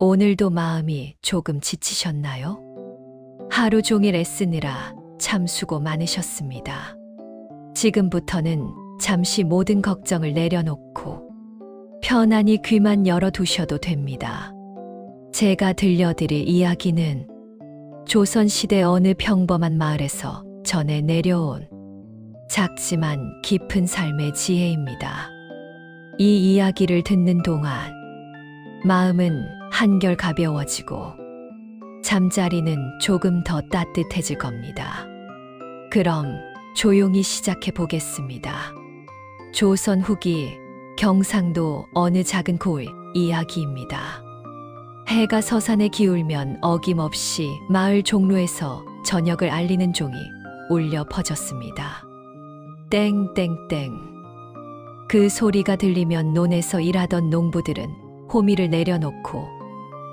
오늘도 마음이 조금 지치셨나요? 하루 종일 애쓰느라 참 수고 많으셨습니다. 지금부터는 잠시 모든 걱정을 내려놓고 편안히 귀만 열어두셔도 됩니다. 제가 들려드릴 이야기는 조선시대 어느 평범한 마을에서 전해 내려온 작지만 깊은 삶의 지혜입니다. 이 이야기를 듣는 동안 마음은 한결 가벼워지고 잠자리는 조금 더 따뜻해질 겁니다. 그럼 조용히 시작해 보겠습니다. 조선 후기 경상도 어느 작은 고을 이야기입니다. 해가 서산에 기울면 어김없이 마을 종로에서 저녁을 알리는 종이 울려 퍼졌습니다. 땡땡땡. 그 소리가 들리면 논에서 일하던 농부들은 호미를 내려놓고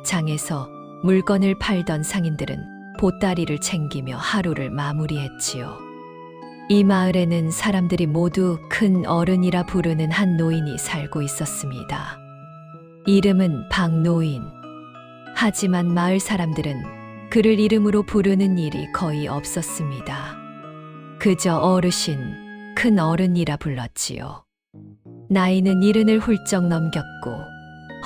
장에서 물건을 팔던 상인들은 보따리를 챙기며 하루를 마무리했지요. 이 마을에는 사람들이 모두 큰 어른이라 부르는 한 노인이 살고 있었습니다. 이름은 박노인. 하지만 마을 사람들은 그를 이름으로 부르는 일이 거의 없었습니다. 그저 어르신, 큰 어른이라 불렀지요. 나이는 70을 훌쩍 넘겼고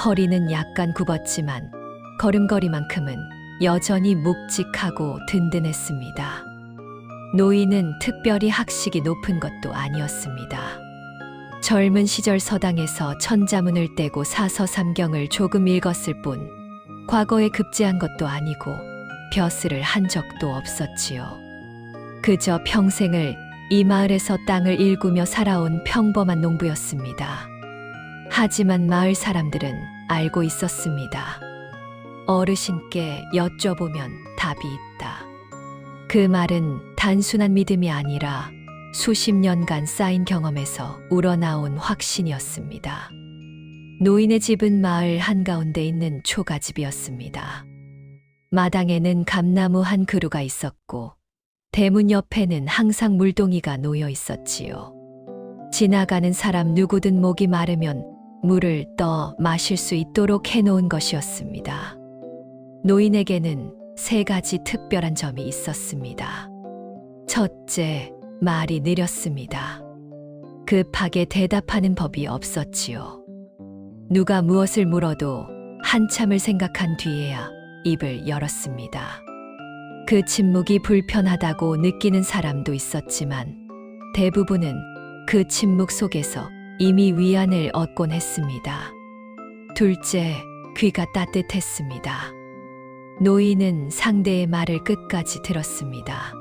허리는 약간 굽었지만 걸음걸이만큼은 여전히 묵직하고 든든했습니다. 노인은 특별히 학식이 높은 것도 아니었습니다. 젊은 시절 서당에서 천자문을 떼고 사서삼경을 조금 읽었을 뿐 과거에 급제한 것도 아니고 벼슬을 한 적도 없었지요. 그저 평생을 이 마을에서 땅을 일구며 살아온 평범한 농부였습니다. 하지만 마을 사람들은 알고 있었습니다. 어르신께 여쭤보면 답이 있다. 그 말은 단순한 믿음이 아니라 수십 년간 쌓인 경험에서 우러나온 확신이었습니다. 노인의 집은 마을 한가운데 있는 초가집이었습니다. 마당에는 감나무 한 그루가 있었고 대문 옆에는 항상 물동이가 놓여 있었지요. 지나가는 사람 누구든 목이 마르면 물을 떠 마실 수 있도록 해놓은 것이었습니다. 노인에게는 3가지 특별한 점이 있었습니다. 첫째, 말이 느렸습니다. 급하게 대답하는 법이 없었지요. 누가 무엇을 물어도 한참을 생각한 뒤에야 입을 열었습니다. 그 침묵이 불편하다고 느끼는 사람도 있었지만 대부분은 그 침묵 속에서 이미 위안을 얻곤 했습니다. 둘째, 귀가 따뜻했습니다. 노인은 상대의 말을 끝까지 들었습니다.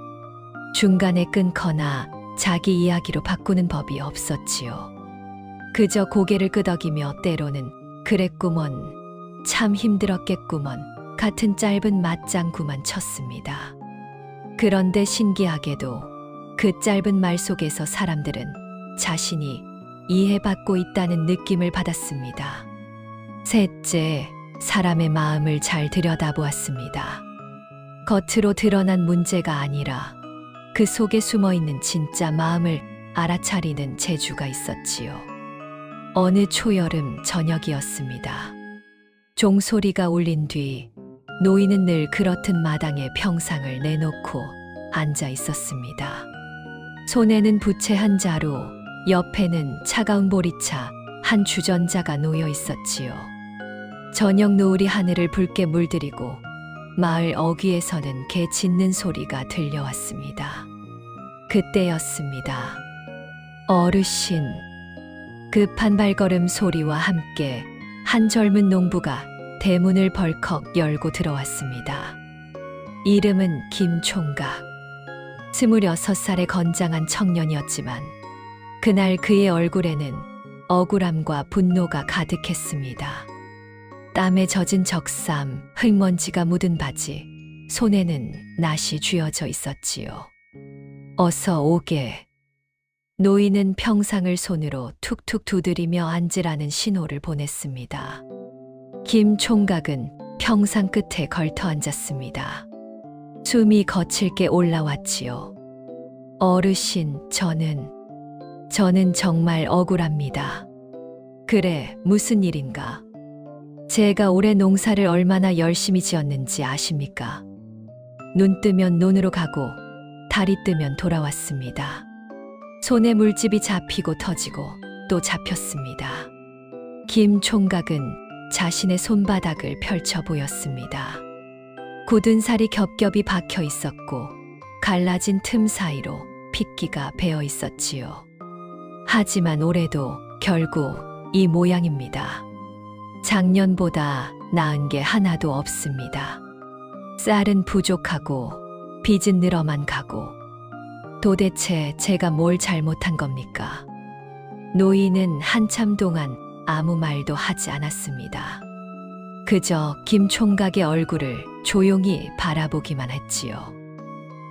중간에 끊거나 자기 이야기로 바꾸는 법이 없었지요. 그저 고개를 끄덕이며 때로는 그랬구먼, 참 힘들었겠구먼 같은 짧은 맞장구만 쳤습니다. 그런데 신기하게도 그 짧은 말 속에서 사람들은 자신이 이해받고 있다는 느낌을 받았습니다. 셋째, 사람의 마음을 잘 들여다보았습니다. 겉으로 드러난 문제가 아니라 그 속에 숨어있는 진짜 마음을 알아차리는 재주가 있었지요. 어느 초여름 저녁이었습니다. 종소리가 울린 뒤 노인은 늘 그렇듯 마당에 평상을 내놓고 앉아 있었습니다. 손에는 부채 한 자루, 옆에는 차가운 보리차 한 주전자가 놓여 있었지요. 저녁 노을이 하늘을 붉게 물들이고 마을 어귀에서는 개 짖는 소리가 들려왔습니다. 그때였습니다. 어르신. 급한 발걸음 소리와 함께 한 젊은 농부가 대문을 벌컥 열고 들어왔습니다. 이름은 김총각. 26살의 건장한 청년이었지만 그날 그의 얼굴에는 억울함과 분노가 가득했습니다. 땀에 젖은 적삼, 흙먼지가 묻은 바지, 손에는 낫이 쥐어져 있었지요. 어서 오게. 노인은 평상을 손으로 툭툭 두드리며 앉으라는 신호를 보냈습니다. 김 총각은 평상 끝에 걸터 앉았습니다. 숨이 거칠게 올라왔지요. 어르신, 저는 정말 억울합니다. 그래, 무슨 일인가? 제가 올해 농사를 얼마나 열심히 지었는지 아십니까? 눈 뜨면 논으로 가고 달이 뜨면 돌아왔습니다. 손에 물집이 잡히고 터지고 또 잡혔습니다. 김 총각은 자신의 손바닥을 펼쳐 보였습니다. 굳은 살이 겹겹이 박혀 있었고 갈라진 틈 사이로 핏기가 배어 있었지요. 하지만 올해도 결국 이 모양입니다. 작년보다 나은 게 하나도 없습니다. 쌀은 부족하고 빚은 늘어만 가고 도대체 제가 뭘 잘못한 겁니까? 노인은 한참 동안 아무 말도 하지 않았습니다. 그저 김 총각의 얼굴을 조용히 바라보기만 했지요.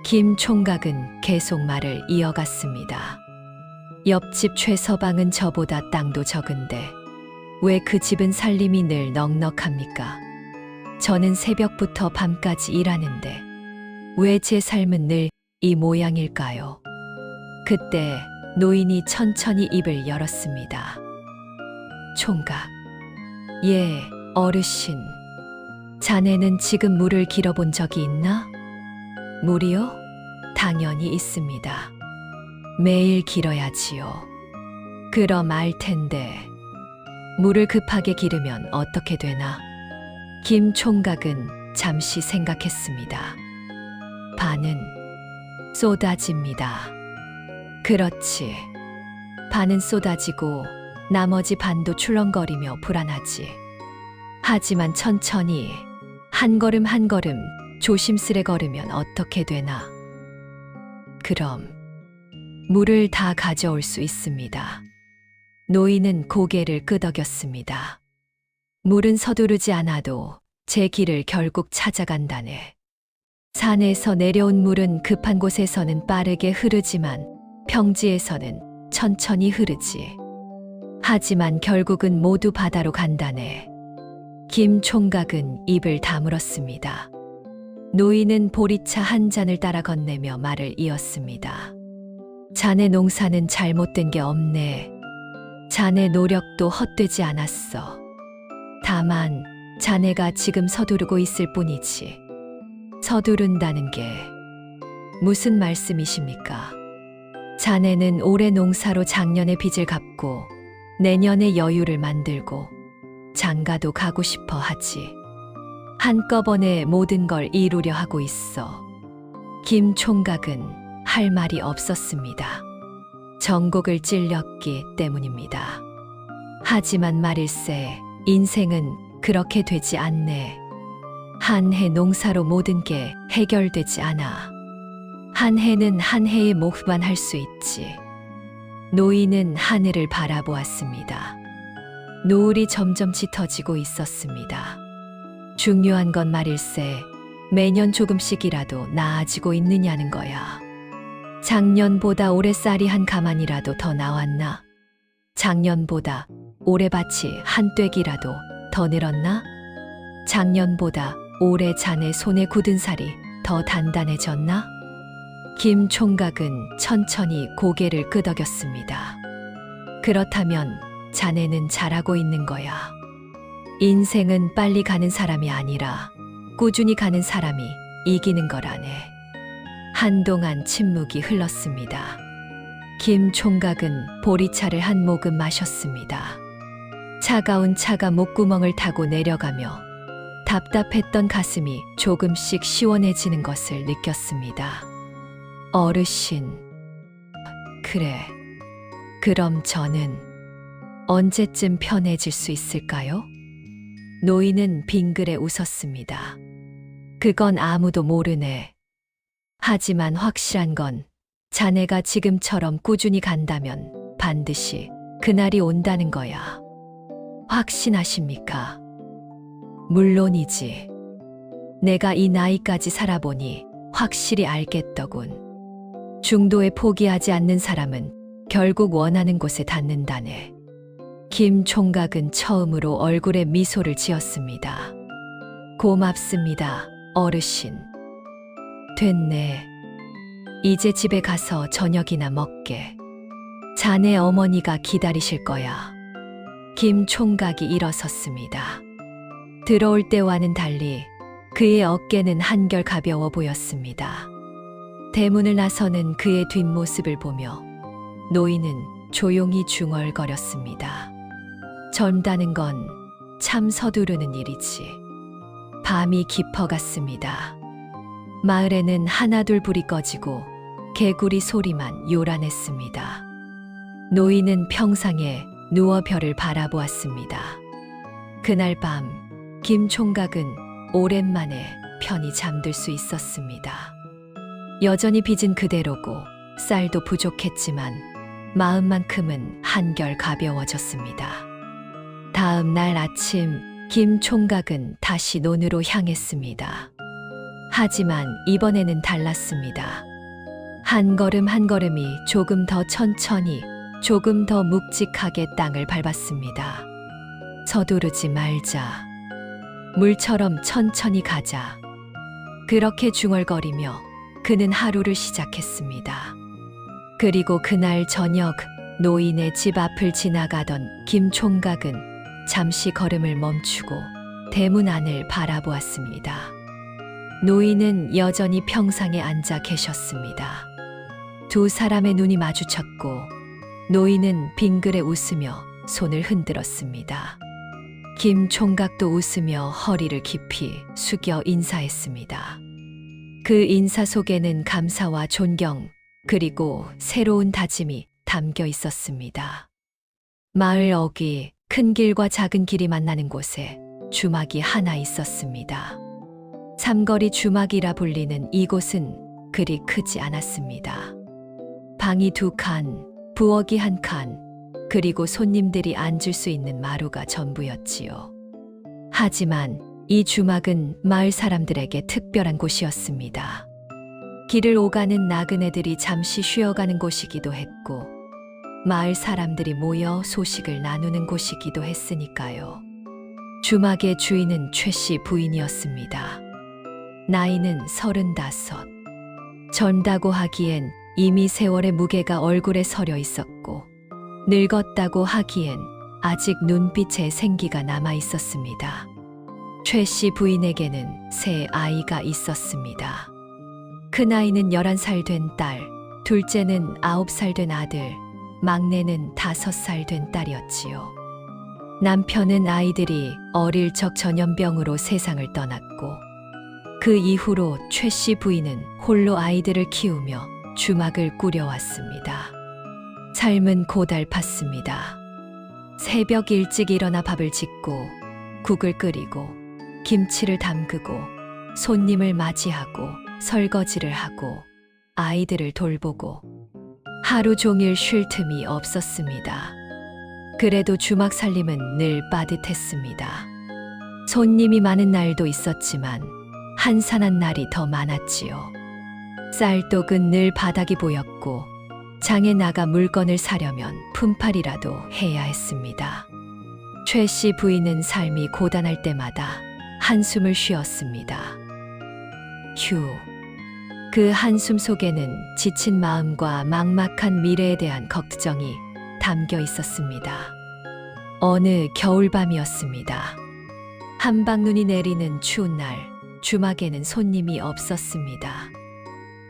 김 총각은 계속 말을 이어갔습니다. 옆집 최서방은 저보다 땅도 적은데 왜 그 집은 살림이 늘 넉넉합니까? 저는 새벽부터 밤까지 일하는데 왜 제 삶은 늘 이 모양일까요? 그때 노인이 천천히 입을 열었습니다. 총각, 예, 어르신. 자네는 지금 물을 길어본 적이 있나? 물이요? 당연히 있습니다. 매일 길어야지요. 그럼 알 텐데 물을 급하게 기르면 어떻게 되나? 김 총각은 잠시 생각했습니다. 반은 쏟아집니다. 그렇지. 반은 쏟아지고 나머지 반도 출렁거리며 불안하지. 하지만 천천히 한 걸음 한 걸음 조심스레 걸으면 어떻게 되나? 그럼 물을 다 가져올 수 있습니다. 노인은 고개를 끄덕였습니다. 물은 서두르지 않아도 제 길을 결국 찾아간다네. 산에서 내려온 물은 급한 곳에서는 빠르게 흐르지만 평지에서는 천천히 흐르지. 하지만 결국은 모두 바다로 간다네. 김 총각은 입을 다물었습니다. 노인은 보리차 한 잔을 따라 건네며 말을 이었습니다. 자네 농사는 잘못된 게 없네. 자네 노력도 헛되지 않았어. 다만 자네가 지금 서두르고 있을 뿐이지. 서두른다는 게 무슨 말씀이십니까? 자네는 올해 농사로 작년의 빚을 갚고 내년에 여유를 만들고 장가도 가고 싶어 하지. 한꺼번에 모든 걸 이루려 하고 있어. 김 총각은 할 말이 없었습니다. 정곡을 찔렸기 때문입니다. 하지만 말일세, 인생은 그렇게 되지 않네. 한 해 농사로 모든 게 해결되지 않아. 한 해는 한 해의 목만 할 수 있지. 노인은 하늘을 바라보았습니다. 노을이 점점 짙어지고 있었습니다. 중요한 건 말일세, 매년 조금씩이라도 나아지고 있느냐는 거야. 작년보다 올해 쌀이 한 가만이라도 더 나왔나? 작년보다 올해 밭이 한 뙑이라도 더 늘었나? 작년보다 올해 자네 손에 굳은 살이 더 단단해졌나? 김 총각은 천천히 고개를 끄덕였습니다. 그렇다면 자네는 잘하고 있는 거야. 인생은 빨리 가는 사람이 아니라 꾸준히 가는 사람이 이기는 거라네. 한동안 침묵이 흘렀습니다. 김 총각은 보리차를 한 모금 마셨습니다. 차가운 차가 목구멍을 타고 내려가며 답답했던 가슴이 조금씩 시원해지는 것을 느꼈습니다. 어르신, 그래. 그럼 저는 언제쯤 편해질 수 있을까요? 노인은 빙그레 웃었습니다. 그건 아무도 모르네. 하지만 확실한 건 자네가 지금처럼 꾸준히 간다면 반드시 그날이 온다는 거야. 확신하십니까? 물론이지. 내가 이 나이까지 살아보니 확실히 알겠더군. 중도에 포기하지 않는 사람은 결국 원하는 곳에 닿는다네. 김 총각은 처음으로 얼굴에 미소를 지었습니다. 고맙습니다, 어르신. 됐네. 이제 집에 가서 저녁이나 먹게. 자네 어머니가 기다리실 거야. 김 총각이 일어섰습니다. 들어올 때와는 달리 그의 어깨는 한결 가벼워 보였습니다. 대문을 나서는 그의 뒷모습을 보며 노인은 조용히 중얼거렸습니다. 젊다는 건 참 서두르는 일이지. 밤이 깊어갔습니다. 마을에는 하나둘 불이 꺼지고 개구리 소리만 요란했습니다. 노인은 평상에 누워 별을 바라보았습니다. 그날 밤 김 총각은 오랜만에 편히 잠들 수 있었습니다. 여전히 빚은 그대로고 쌀도 부족했지만 마음만큼은 한결 가벼워졌습니다. 다음 날 아침 김 총각은 다시 논으로 향했습니다. 하지만 이번에는 달랐습니다. 한 걸음 한 걸음이 조금 더 천천히, 조금 더 묵직하게 땅을 밟았습니다. 서두르지 말자. 물처럼 천천히 가자. 그렇게 중얼거리며 그는 하루를 시작했습니다. 그리고 그날 저녁 노인의 집 앞을 지나가던 김 총각은 잠시 걸음을 멈추고 대문 안을 바라보았습니다. 노인은 여전히 평상에 앉아 계셨습니다. 두 사람의 눈이 마주쳤고 노인은 빙그레 웃으며 손을 흔들었습니다. 김 총각도 웃으며 허리를 깊이 숙여 인사했습니다. 그 인사 속에는 감사와 존경 그리고 새로운 다짐이 담겨 있었습니다. 마을 어귀 큰 길과 작은 길이 만나는 곳에 주막이 하나 있었습니다. 삼거리 주막이라 불리는 이곳은 그리 크지 않았습니다. 방이 2칸, 부엌이 1칸, 그리고 손님들이 앉을 수 있는 마루가 전부였지요. 하지만 이 주막은 마을 사람들에게 특별한 곳이었습니다. 길을 오가는 나그네들이 잠시 쉬어가는 곳이기도 했고, 마을 사람들이 모여 소식을 나누는 곳이기도 했으니까요. 주막의 주인은 최 씨 부인이었습니다. 나이는 35. 젊다고 하기엔 이미 세월의 무게가 얼굴에 서려 있었고, 늙었다고 하기엔 아직 눈빛에 생기가 남아 있었습니다. 최 씨 부인에게는 세 아이가 있었습니다. 큰아이는 11살 된 딸, 둘째는 9살 된 아들, 막내는 5살 된 딸이었지요. 남편은 아이들이 어릴 적 전염병으로 세상을 떠났고 그 이후로 최 씨 부인은 홀로 아이들을 키우며 주막을 꾸려왔습니다. 삶은 고달팠습니다. 새벽 일찍 일어나 밥을 짓고 국을 끓이고 김치를 담그고 손님을 맞이하고 설거지를 하고 아이들을 돌보고 하루 종일 쉴 틈이 없었습니다. 그래도 주막 살림은 늘 빠듯했습니다. 손님이 많은 날도 있었지만 한산한 날이 더 많았지요. 쌀독은 늘 바닥이 보였고 장에 나가 물건을 사려면 품팔이라도 해야 했습니다. 최 씨 부인은 삶이 고단할 때마다 한숨을 쉬었습니다. 휴. 그 한숨 속에는 지친 마음과 막막한 미래에 대한 걱정이 담겨 있었습니다. 어느 겨울밤이었습니다. 한방눈이 내리는 추운 날, 주막에는 손님이 없었습니다.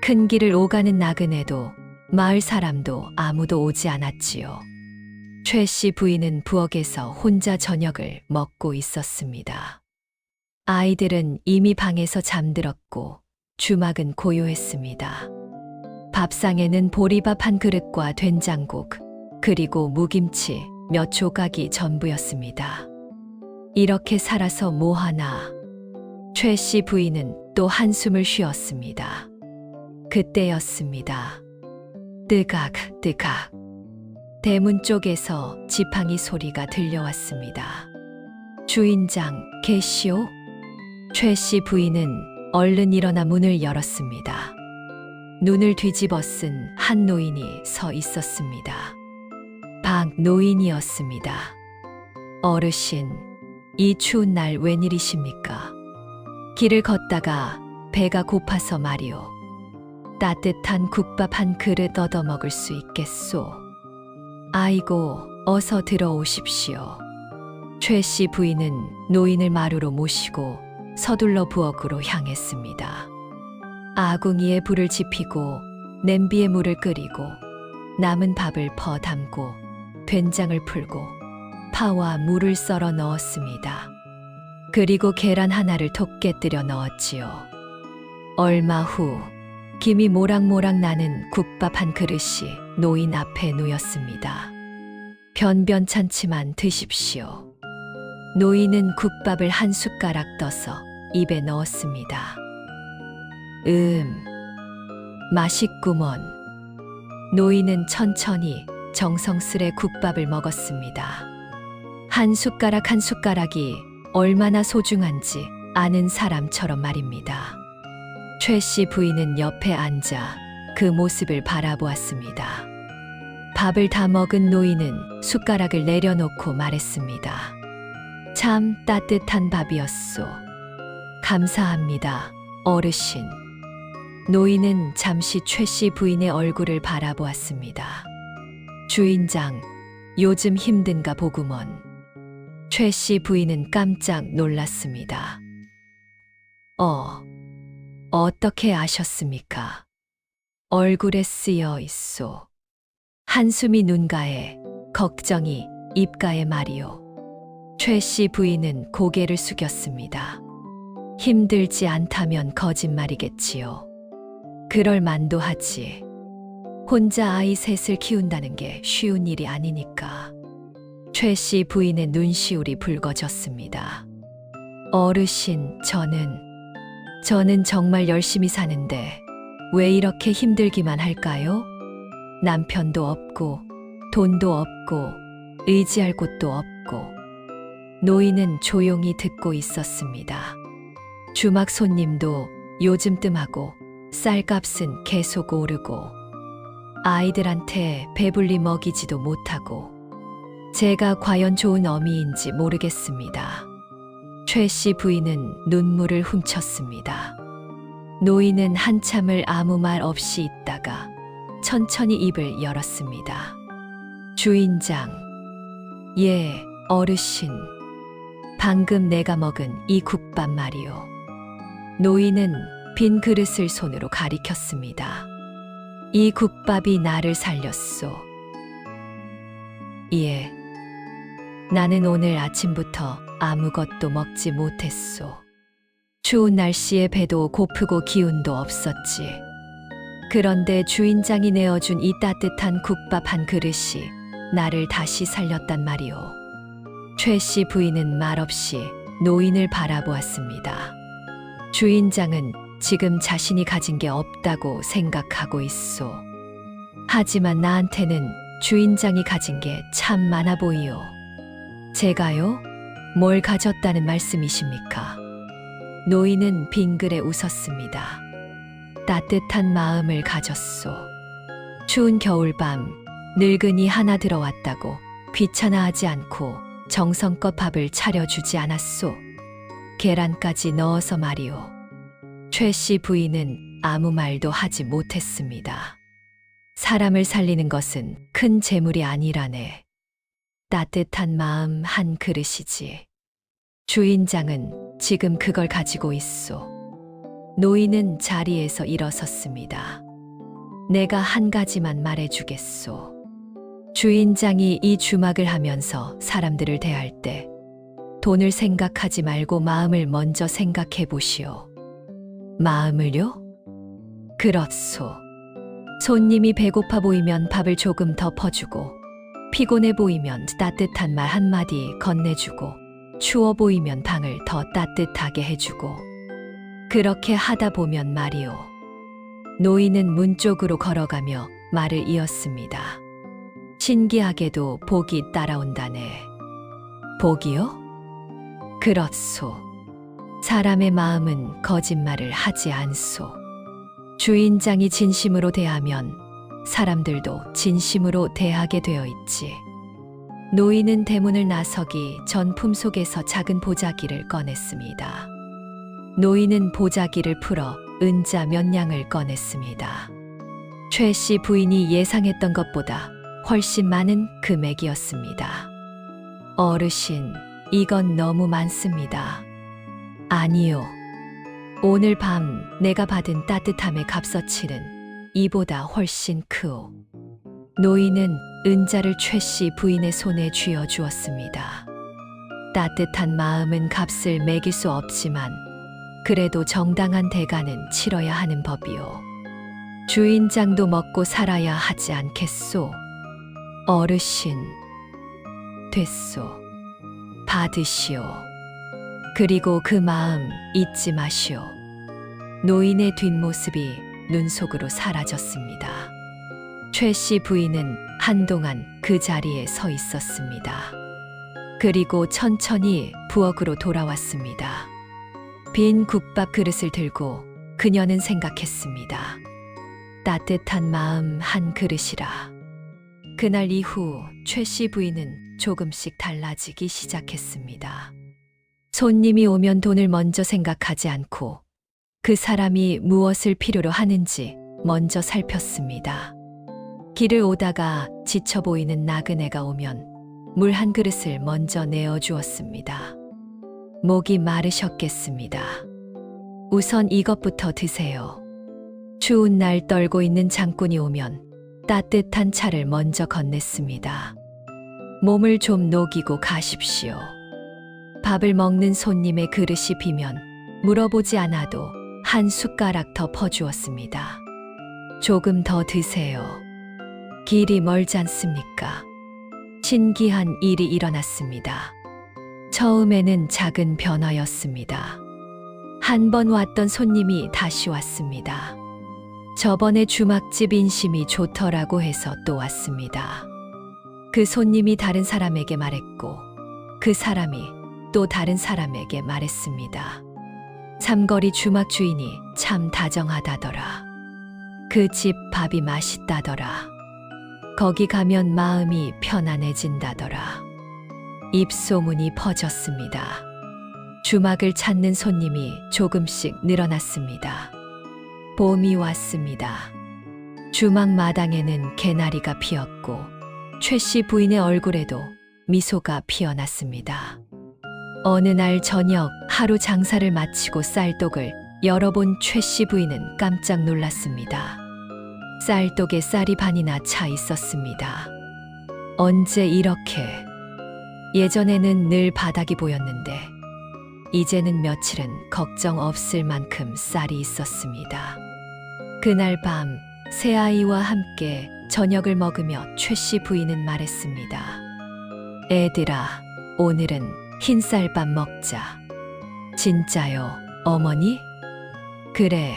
큰 길을 오가는 나그네도 마을 사람도 아무도 오지 않았지요. 최 씨 부인은 부엌에서 혼자 저녁을 먹고 있었습니다. 아이들은 이미 방에서 잠들었고 주막은 고요했습니다. 밥상에는 보리밥 한 그릇과 된장국, 그리고 무김치 몇 조각이 전부였습니다. 이렇게 살아서 뭐하나. 최 씨 부인은 또 한숨을 쉬었습니다. 그때였습니다. 뜨각 뜨각. 대문 쪽에서 지팡이 소리가 들려왔습니다. 주인장 계시오? 최 씨 부인은 얼른 일어나 문을 열었습니다. 눈을 뒤집어 쓴 한 노인이 서 있었습니다. 박 노인이었습니다. 어르신, 이 추운 날 웬일이십니까? 길을 걷다가 배가 고파서 말이오. 따뜻한 국밥 한 그릇 얻어 먹을 수 있겠소? 아이고, 어서 들어오십시오. 최 씨 부인은 노인을 마루로 모시고 서둘러 부엌으로 향했습니다. 아궁이에 불을 지피고 냄비에 물을 끓이고 남은 밥을 퍼 담고 된장을 풀고 파와 물을 썰어 넣었습니다. 그리고 계란 하나를 톡 깨뜨려 넣었지요. 얼마 후 김이 모락모락 나는 국밥 한 그릇이 노인 앞에 놓였습니다. 변변찮지만 드십시오. 노인은 국밥을 한 숟가락 떠서 입에 넣었습니다. 맛있구먼. 노인은 천천히 정성스레 국밥을 먹었습니다. 한 숟가락 한 숟가락이 얼마나 소중한지 아는 사람처럼 말입니다. 최 씨 부인은 옆에 앉아 그 모습을 바라보았습니다. 밥을 다 먹은 노인은 숟가락을 내려놓고 말했습니다. 참 따뜻한 밥이었소. 감사합니다, 어르신. 노인은 잠시 최 씨 부인의 얼굴을 바라보았습니다. 주인장, 요즘 힘든가 보구먼. 최 씨 부인은 깜짝 놀랐습니다. 어떻게 아셨습니까? 얼굴에 쓰여 있소. 한숨이 눈가에, 걱정이 입가에 말이오. 최 씨 부인은 고개를 숙였습니다. 힘들지 않다면 거짓말이겠지요. 그럴 만도 하지. 혼자 아이 셋을 키운다는 게 쉬운 일이 아니니까. 최 씨 부인의 눈시울이 붉어졌습니다. 어르신, 저는 정말 열심히 사는데 왜 이렇게 힘들기만 할까요? 남편도 없고 돈도 없고 의지할 곳도 없고. 노인은 조용히 듣고 있었습니다. 주막 손님도 요즘 뜸하고 쌀값은 계속 오르고 아이들한테 배불리 먹이지도 못하고 제가 과연 좋은 어미인지 모르겠습니다. 최 씨 부인은 눈물을 훔쳤습니다. 노인은 한참을 아무 말 없이 있다가 천천히 입을 열었습니다. 주인장, 예, 어르신. 방금 내가 먹은 이 국밥 말이오. 노인은 빈 그릇을 손으로 가리켰습니다. 이 국밥이 나를 살렸소. 예. 나는 오늘 아침부터 아무것도 먹지 못했소. 추운 날씨에 배도 고프고 기운도 없었지. 그런데 주인장이 내어준 이 따뜻한 국밥 한 그릇이 나를 다시 살렸단 말이오. 최 씨 부인은 말없이 노인을 바라보았습니다. 주인장은 지금 자신이 가진 게 없다고 생각하고 있소. 하지만 나한테는 주인장이 가진 게 참 많아 보이오. 제가요? 뭘 가졌다는 말씀이십니까? 노인은 빙그레 웃었습니다. 따뜻한 마음을 가졌소. 추운 겨울밤 늙은이 하나 들어왔다고 귀찮아하지 않고 정성껏 밥을 차려주지 않았소. 계란까지 넣어서 말이오. 최 씨 부인은 아무 말도 하지 못했습니다. 사람을 살리는 것은 큰 재물이 아니라네. 따뜻한 마음 한 그릇이지. 주인장은 지금 그걸 가지고 있소. 노인은 자리에서 일어섰습니다. 내가 한 가지만 말해주겠소. 주인장이 이 주막을 하면서 사람들을 대할 때 돈을 생각하지 말고 마음을 먼저 생각해 보시오. 마음을요? 그렇소. 손님이 배고파 보이면 밥을 조금 더 퍼주고, 피곤해 보이면 따뜻한 말 한마디 건네주고, 추워 보이면 방을 더 따뜻하게 해주고. 그렇게 하다 보면 말이오. 노인은 문 쪽으로 걸어가며 말을 이었습니다. 신기하게도 복이 따라온다네. 복이요? 그렇소. 사람의 마음은 거짓말을 하지 않소. 주인장이 진심으로 대하면 사람들도 진심으로 대하게 되어 있지. 노인은 대문을 나서기 전 품속에서 작은 보자기를 꺼냈습니다. 노인은 보자기를 풀어 은자 몇 냥을 꺼냈습니다. 최 씨 부인이 예상했던 것보다 훨씬 많은 금액이었습니다. 어르신, 이건 너무 많습니다. 아니요. 오늘 밤 내가 받은 따뜻함의 값어치는 이보다 훨씬 크오. 노인은 은자를 최 씨 부인의 손에 쥐어 주었습니다. 따뜻한 마음은 값을 매길 수 없지만 그래도 정당한 대가는 치러야 하는 법이오. 주인장도 먹고 살아야 하지 않겠소. 어르신, 됐소. 받으시오. 그리고 그 마음 잊지 마시오. 노인의 뒷모습이 눈 속으로 사라졌습니다. 최 씨 부인은 한동안 그 자리에 서 있었습니다. 그리고 천천히 부엌으로 돌아왔습니다. 빈 국밥 그릇을 들고 그녀는 생각했습니다. 따뜻한 마음 한 그릇이라. 그날 이후 최 씨 부인은 조금씩 달라지기 시작했습니다. 손님이 오면 돈을 먼저 생각하지 않고 그 사람이 무엇을 필요로 하는지 먼저 살폈습니다. 길을 오다가 지쳐 보이는 나그네가 오면 물 한 그릇을 먼저 내어 주었습니다. 목이 마르셨겠습니다. 우선 이것부터 드세요. 추운 날 떨고 있는 장군이 오면 따뜻한 차를 먼저 건넸습니다. 몸을 좀 녹이고 가십시오. 밥을 먹는 손님의 그릇이 비면 물어보지 않아도 한 숟가락 더 퍼주었습니다. 조금 더 드세요. 길이 멀지 않습니까? 신기한 일이 일어났습니다. 처음에는 작은 변화였습니다. 한 번 왔던 손님이 다시 왔습니다. 저번에 주막집 인심이 좋더라고 해서 또 왔습니다. 그 손님이 다른 사람에게 말했고 그 사람이 또 다른 사람에게 말했습니다. 삼거리 주막 주인이 참 다정하다더라. 그 집 밥이 맛있다더라. 거기 가면 마음이 편안해진다더라. 입소문이 퍼졌습니다. 주막을 찾는 손님이 조금씩 늘어났습니다. 봄이 왔습니다. 주막 마당에는 개나리가 피었고 최 씨 부인의 얼굴에도 미소가 피어났습니다. 어느 날 저녁 하루 장사를 마치고 쌀독을 열어본 최 씨 부인은 깜짝 놀랐습니다. 쌀독에 쌀이 반이나 차 있었습니다. 언제 이렇게? 예전에는 늘 바닥이 보였는데 이제는 며칠은 걱정 없을 만큼 쌀이 있었습니다. 그날 밤 새아이와 함께 저녁을 먹으며 최 씨 부인은 말했습니다. 애들아, 오늘은 흰쌀밥 먹자. 진짜요, 어머니? 그래,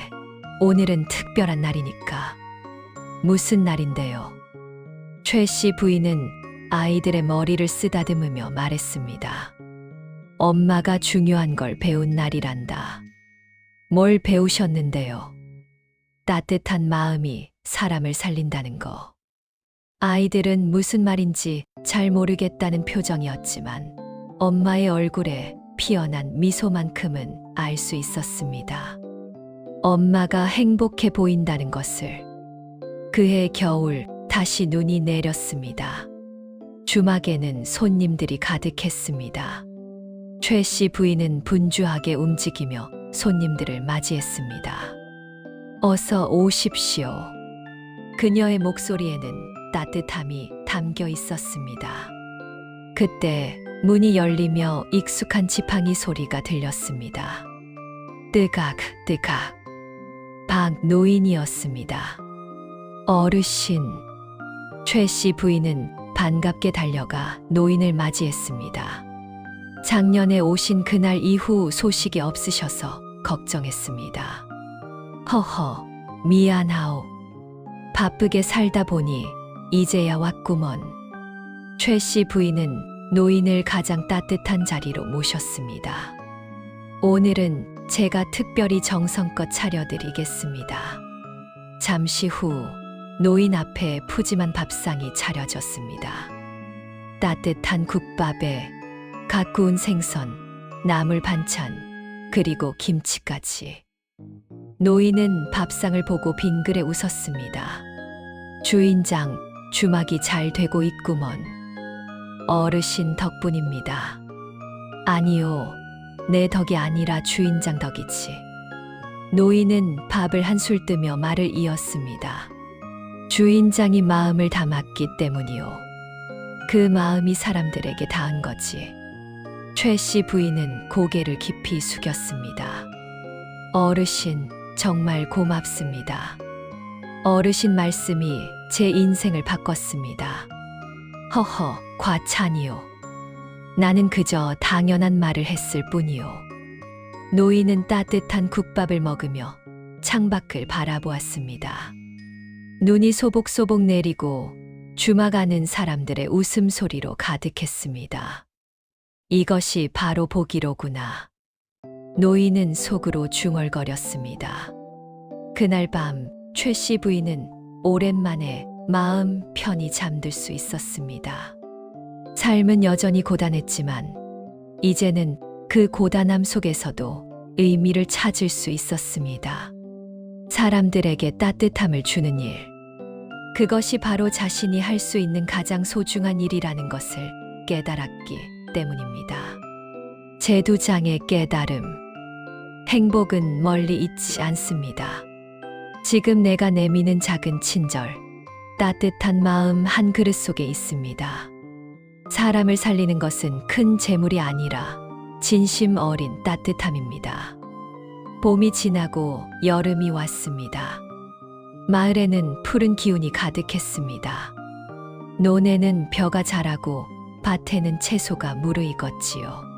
오늘은 특별한 날이니까. 무슨 날인데요? 최 씨 부인은 아이들의 머리를 쓰다듬으며 말했습니다. 엄마가 중요한 걸 배운 날이란다. 뭘 배우셨는데요? 따뜻한 마음이 사람을 살린다는 거. 아이들은 무슨 말인지 잘 모르겠다는 표정이었지만 엄마의 얼굴에 피어난 미소만큼은 알 수 있었습니다. 엄마가 행복해 보인다는 것을. 그해 겨울 다시 눈이 내렸습니다. 주막에는 손님들이 가득했습니다. 최 씨 부인은 분주하게 움직이며 손님들을 맞이했습니다. 어서 오십시오. 그녀의 목소리에는 따뜻함이 담겨 있었습니다. 그때 문이 열리며 익숙한 지팡이 소리가 들렸습니다. 뜨각, 뜨각. 박 노인이었습니다. 어르신. 최 씨 부인은 반갑게 달려가 노인을 맞이했습니다. 작년에 오신 그날 이후 소식이 없으셔서 걱정했습니다. 허허, 미안하오. 바쁘게 살다 보니 이제야 왔구먼. 최 씨 부인은 노인을 가장 따뜻한 자리로 모셨습니다. 오늘은 제가 특별히 정성껏 차려드리겠습니다. 잠시 후 노인 앞에 푸짐한 밥상이 차려졌습니다. 따뜻한 국밥에 갓 구운 생선, 나물 반찬, 그리고 김치까지. 노인은 밥상을 보고 빙그레 웃었습니다. 주인장, 주막이 잘 되고 있구먼. 어르신 덕분입니다. 아니요. 내 덕이 아니라 주인장 덕이지. 노인은 밥을 한술 뜨며 말을 이었습니다. 주인장이 마음을 담았기 때문이요. 그 마음이 사람들에게 닿은 거지. 최 씨 부인은 고개를 깊이 숙였습니다. 어르신, 정말 고맙습니다. 어르신 말씀이 제 인생을 바꿨습니다. 허허, 과찬이요. 나는 그저 당연한 말을 했을 뿐이요. 노인은 따뜻한 국밥을 먹으며 창밖을 바라보았습니다. 눈이 소복소복 내리고 주막하는 사람들의 웃음소리로 가득했습니다. 이것이 바로 복이로구나. 노인은 속으로 중얼거렸습니다. 그날 밤 최 씨 부인은 오랜만에 마음 편히 잠들 수 있었습니다. 삶은 여전히 고단했지만 이제는 그 고단함 속에서도 의미를 찾을 수 있었습니다. 사람들에게 따뜻함을 주는 일. 그것이 바로 자신이 할 수 있는 가장 소중한 일이라는 것을 깨달았기 때문입니다. 제두장의 깨달음. 행복은 멀리 있지 않습니다. 지금 내가 내미는 작은 친절, 따뜻한 마음 한 그릇 속에 있습니다. 사람을 살리는 것은 큰 재물이 아니라 진심 어린 따뜻함입니다. 봄이 지나고 여름이 왔습니다. 마을에는 푸른 기운이 가득했습니다. 논에는 벼가 자라고 밭에는 채소가 무르익었지요.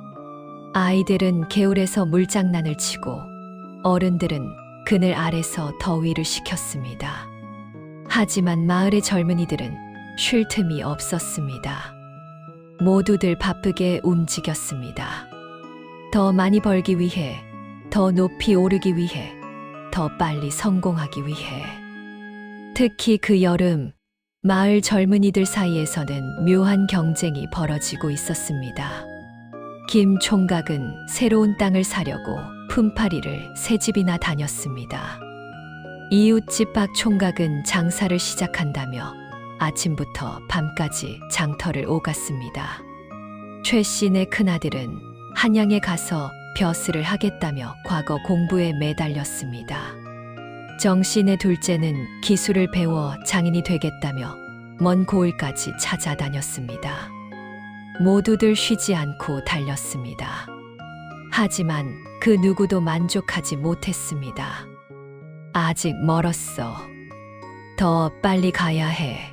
아이들은 개울에서 물장난을 치고 어른들은 그늘 아래서 더위를 식혔습니다. 하지만 마을의 젊은이들은 쉴 틈이 없었습니다. 모두들 바쁘게 움직였습니다. 더 많이 벌기 위해, 더 높이 오르기 위해, 더 빨리 성공하기 위해. 특히 그 여름, 마을 젊은이들 사이에서는 묘한 경쟁이 벌어지고 있었습니다. 김 총각은 새로운 땅을 사려고 품팔이를 새 집이나 다녔습니다. 이웃집 박 총각은 장사를 시작한다며 아침부터 밤까지 장터를 오갔습니다. 최 씨네 큰아들은 한양에 가서 벼슬을 하겠다며 과거 공부에 매달렸습니다. 정 씨네 둘째는 기술을 배워 장인이 되겠다며 먼 고을까지 찾아다녔습니다. 모두들 쉬지 않고 달렸습니다. 하지만 그 누구도 만족하지 못했습니다. 아직 멀었어. 더 빨리 가야 해.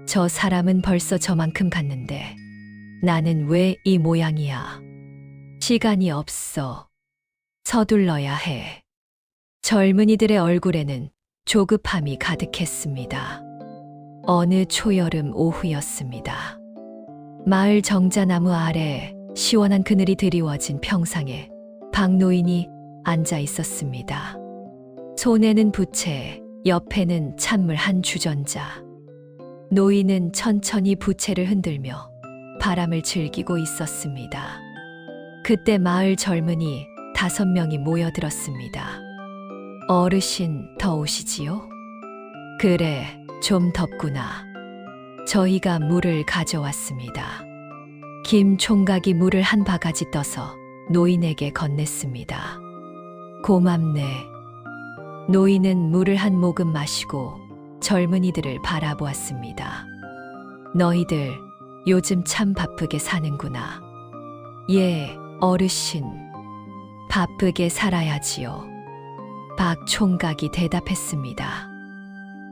저 사람은 벌써 저만큼 갔는데 나는 왜 이 모양이야? 시간이 없어. 서둘러야 해. 젊은이들의 얼굴에는 조급함이 가득했습니다. 어느 초여름 오후였습니다. 마을 정자나무 아래 시원한 그늘이 드리워진 평상에 박노인이 앉아 있었습니다. 손에는 부채, 옆에는 찬물 한 주전자. 노인은 천천히 부채를 흔들며 바람을 즐기고 있었습니다. 그때 마을 젊은이 5명이 모여들었습니다. 어르신, 더우시지요? 그래, 좀 덥구나. 저희가 물을 가져왔습니다. 김 총각이 물을 한 바가지 떠서 노인에게 건넸습니다. 고맙네. 노인은 물을 한 모금 마시고 젊은이들을 바라보았습니다. 너희들 요즘 참 바쁘게 사는구나. 예, 어르신. 바쁘게 살아야지요. 박 총각이 대답했습니다.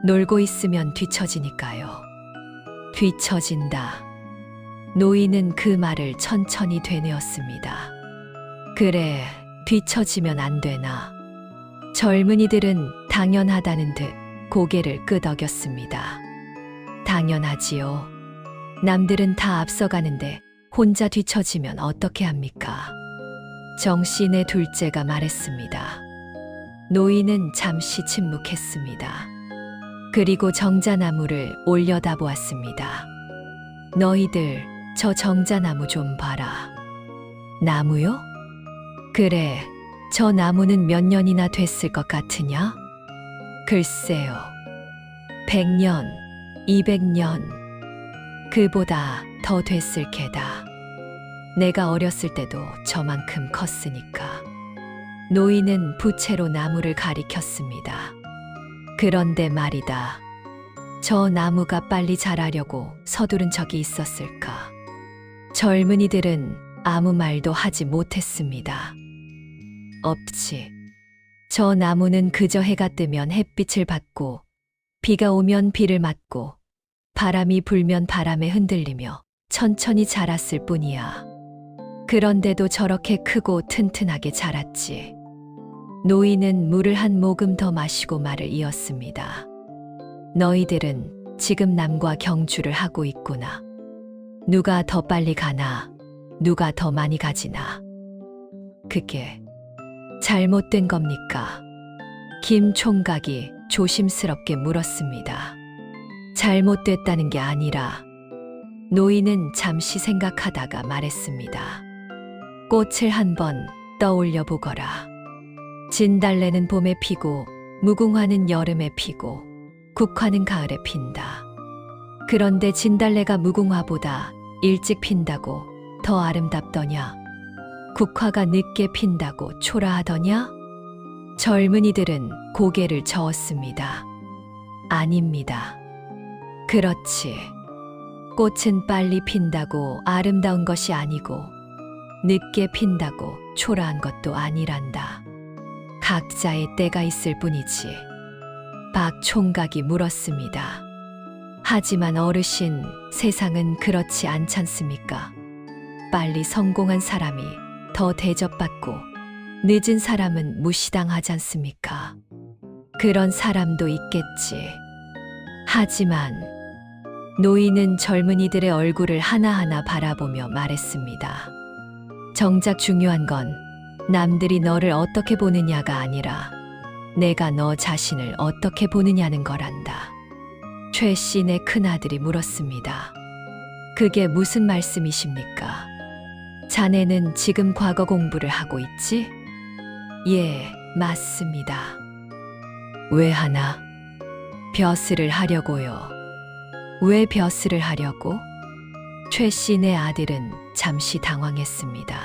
놀고 있으면 뒤처지니까요. 뒤처진다. 노인은 그 말을 천천히 되뇌었습니다. 그래, 뒤처지면 안 되나. 젊은이들은 당연하다는 듯 고개를 끄덕였습니다. 당연하지요. 남들은 다 앞서가는데 혼자 뒤처지면 어떻게 합니까? 정씨네 둘째가 말했습니다. 노인은 잠시 침묵했습니다. 그리고 정자나무를 올려다보았습니다. 너희들 저 정자나무 좀 봐라. 나무요? 그래, 저 나무는 몇 년이나 됐을 것 같으냐? 글쎄요. 100년, 200년, 그보다 더 됐을 게다. 내가 어렸을 때도 저만큼 컸으니까. 노인은 부채로 나무를 가리켰습니다. 그런데 말이다. 저 나무가 빨리 자라려고 서두른 적이 있었을까? 젊은이들은 아무 말도 하지 못했습니다. 없지. 저 나무는 그저 해가 뜨면 햇빛을 받고, 비가 오면 비를 맞고, 바람이 불면 바람에 흔들리며 천천히 자랐을 뿐이야. 그런데도 저렇게 크고 튼튼하게 자랐지. 노인은 물을 한 모금 더 마시고 말을 이었습니다. 너희들은 지금 남과 경주를 하고 있구나. 누가 더 빨리 가나, 누가 더 많이 가지나. 그게 잘못된 겁니까? 김 총각이 조심스럽게 물었습니다. 잘못됐다는 게 아니라, 노인은 잠시 생각하다가 말했습니다. 꽃을 한번 떠올려 보거라. 진달래는 봄에 피고, 무궁화는 여름에 피고, 국화는 가을에 핀다. 그런데 진달래가 무궁화보다 일찍 핀다고 더 아름답더냐? 국화가 늦게 핀다고 초라하더냐? 젊은이들은 고개를 저었습니다. 아닙니다. 그렇지. 꽃은 빨리 핀다고 아름다운 것이 아니고, 늦게 핀다고 초라한 것도 아니란다. 각자의 때가 있을 뿐이지. 박 총각이 물었습니다. 하지만 어르신, 세상은 그렇지 않잖습니까? 빨리 성공한 사람이 더 대접받고, 늦은 사람은 무시당하지 않습니까? 그런 사람도 있겠지. 하지만 노인은 젊은이들의 얼굴을 하나하나 바라보며 말했습니다. 정작 중요한 건 남들이 너를 어떻게 보느냐가 아니라 내가 너 자신을 어떻게 보느냐는 거란다. 최 씨네 큰아들이 물었습니다. 그게 무슨 말씀이십니까? 자네는 지금 과거 공부를 하고 있지? 예, 맞습니다. 왜 하나? 벼슬을 하려고요. 왜 벼슬을 하려고? 최 씨네 아들은 잠시 당황했습니다.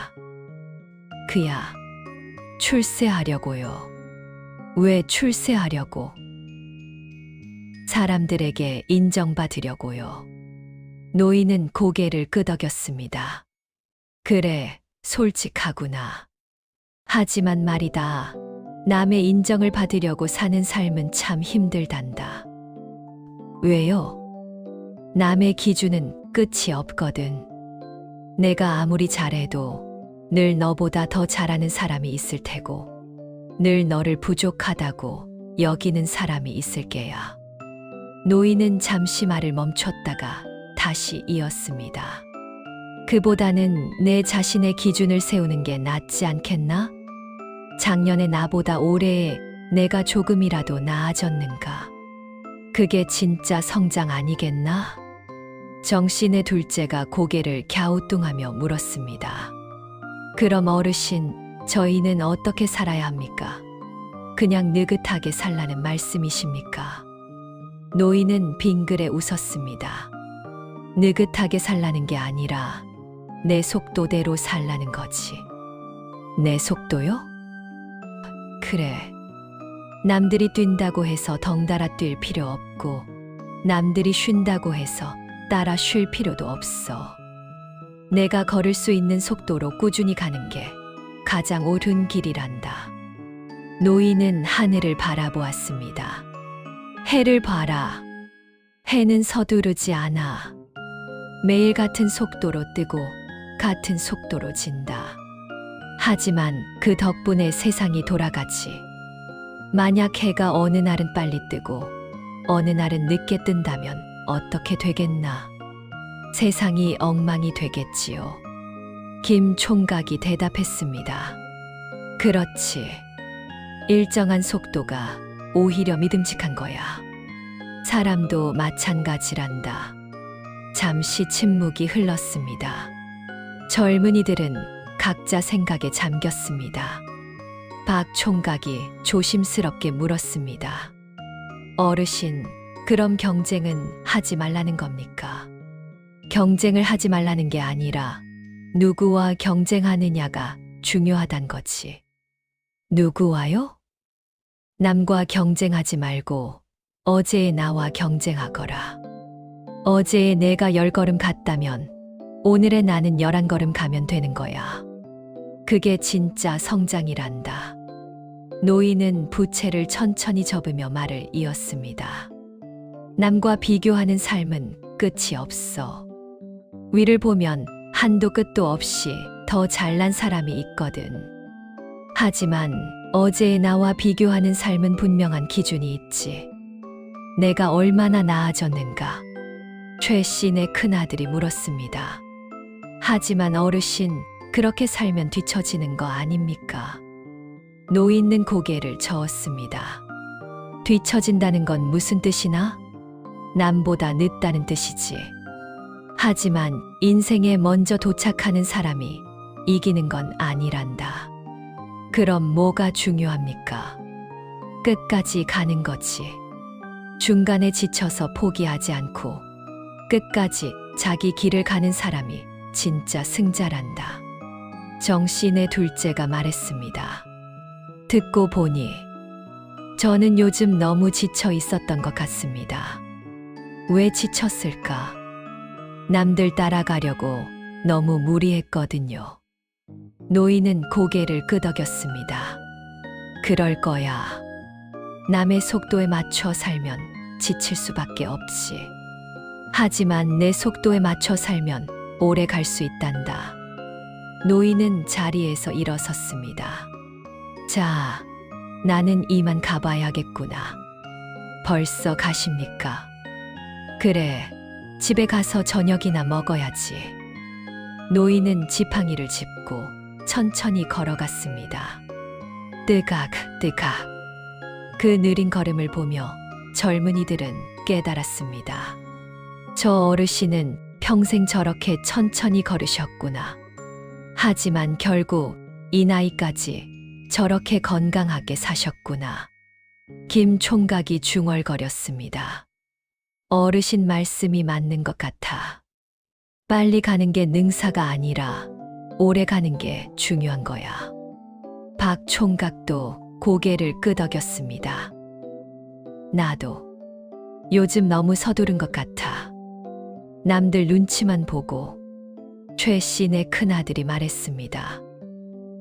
그야, 출세하려고요. 왜 출세하려고? 사람들에게 인정받으려고요. 노인은 고개를 끄덕였습니다. 그래, 솔직하구나. 하지만 말이다. 남의 인정을 받으려고 사는 삶은 참 힘들단다. 왜요? 남의 기준은 끝이 없거든. 내가 아무리 잘해도 늘 너보다 더 잘하는 사람이 있을 테고, 늘 너를 부족하다고 여기는 사람이 있을 게야. 노인은 잠시 말을 멈췄다가 다시 이었습니다. 그보다는 내 자신의 기준을 세우는 게 낫지 않겠나? 작년에 나보다 올해 내가 조금이라도 나아졌는가? 그게 진짜 성장 아니겠나? 정씨네 둘째가 고개를 갸우뚱하며 물었습니다. 그럼 어르신, 저희는 어떻게 살아야 합니까? 그냥 느긋하게 살라는 말씀이십니까? 노인은 빙그레 웃었습니다. 느긋하게 살라는 게 아니라 내 속도대로 살라는 거지. 내 속도요? 그래. 남들이 뛴다고 해서 덩달아 뛸 필요 없고, 남들이 쉰다고 해서 따라 쉴 필요도 없어. 내가 걸을 수 있는 속도로 꾸준히 가는 게 가장 옳은 길이란다. 노인은 하늘을 바라보았습니다. 해를 봐라. 해는 서두르지 않아. 매일 같은 속도로 뜨고 같은 속도로 진다. 하지만 그 덕분에 세상이 돌아가지. 만약 해가 어느 날은 빨리 뜨고 어느 날은 늦게 뜬다면 어떻게 되겠나? 세상이 엉망이 되겠지요. 김 총각이 대답했습니다. 그렇지. 일정한 속도가 오히려 믿음직한 거야. 사람도 마찬가지란다. 잠시 침묵이 흘렀습니다. 젊은이들은 각자 생각에 잠겼습니다. 박 총각이 조심스럽게 물었습니다. 어르신, 그럼 경쟁은 하지 말라는 겁니까? 경쟁을 하지 말라는 게 아니라 누구와 경쟁하느냐가 중요하단 거지. 누구와요? 남과 경쟁하지 말고 어제의 나와 경쟁하거라. 어제의 내가 10걸음 갔다면 오늘의 나는 11걸음 가면 되는 거야. 그게 진짜 성장이란다. 노인은 부채를 천천히 접으며 말을 이었습니다. 남과 비교하는 삶은 끝이 없어. 위를 보면 한도 끝도 없이 더 잘난 사람이 있거든. 하지만 어제의 나와 비교하는 삶은 분명한 기준이 있지. 내가 얼마나 나아졌는가? 최 씨네 큰아들이 물었습니다. 하지만 어르신, 그렇게 살면 뒤처지는 거 아닙니까? 노인은 고개를 저었습니다. 뒤처진다는 건 무슨 뜻이나? 남보다 늦다는 뜻이지. 하지만 인생에 먼저 도착하는 사람이 이기는 건 아니란다. 그럼 뭐가 중요합니까? 끝까지 가는 거지. 중간에 지쳐서 포기하지 않고 끝까지 자기 길을 가는 사람이 진짜 승자란다. 정씨네 둘째가 말했습니다. 듣고 보니 저는 요즘 너무 지쳐 있었던 것 같습니다. 왜 지쳤을까? 남들 따라가려고 너무 무리했거든요. 노인은 고개를 끄덕였습니다. 그럴 거야. 남의 속도에 맞춰 살면 지칠 수밖에 없지. 하지만 내 속도에 맞춰 살면 오래 갈 수 있단다. 노인은 자리에서 일어섰습니다. 자, 나는 이만 가봐야겠구나. 벌써 가십니까? 그래, 집에 가서 저녁이나 먹어야지. 노인은 지팡이를 짚고 천천히 걸어갔습니다. 뜨각, 뜨각. 그 느린 걸음을 보며 젊은이들은 깨달았습니다. 저 어르신은 평생 저렇게 천천히 걸으셨구나. 하지만 결국 이 나이까지 저렇게 건강하게 사셨구나. 김 총각이 중얼거렸습니다. 어르신 말씀이 맞는 것 같아. 빨리 가는 게 능사가 아니라 오래 가는 게 중요한 거야. 박 총각도 고개를 끄덕였습니다. 나도 요즘 너무 서두른 것 같아. 남들 눈치만 보고. 최 씨네 큰아들이 말했습니다.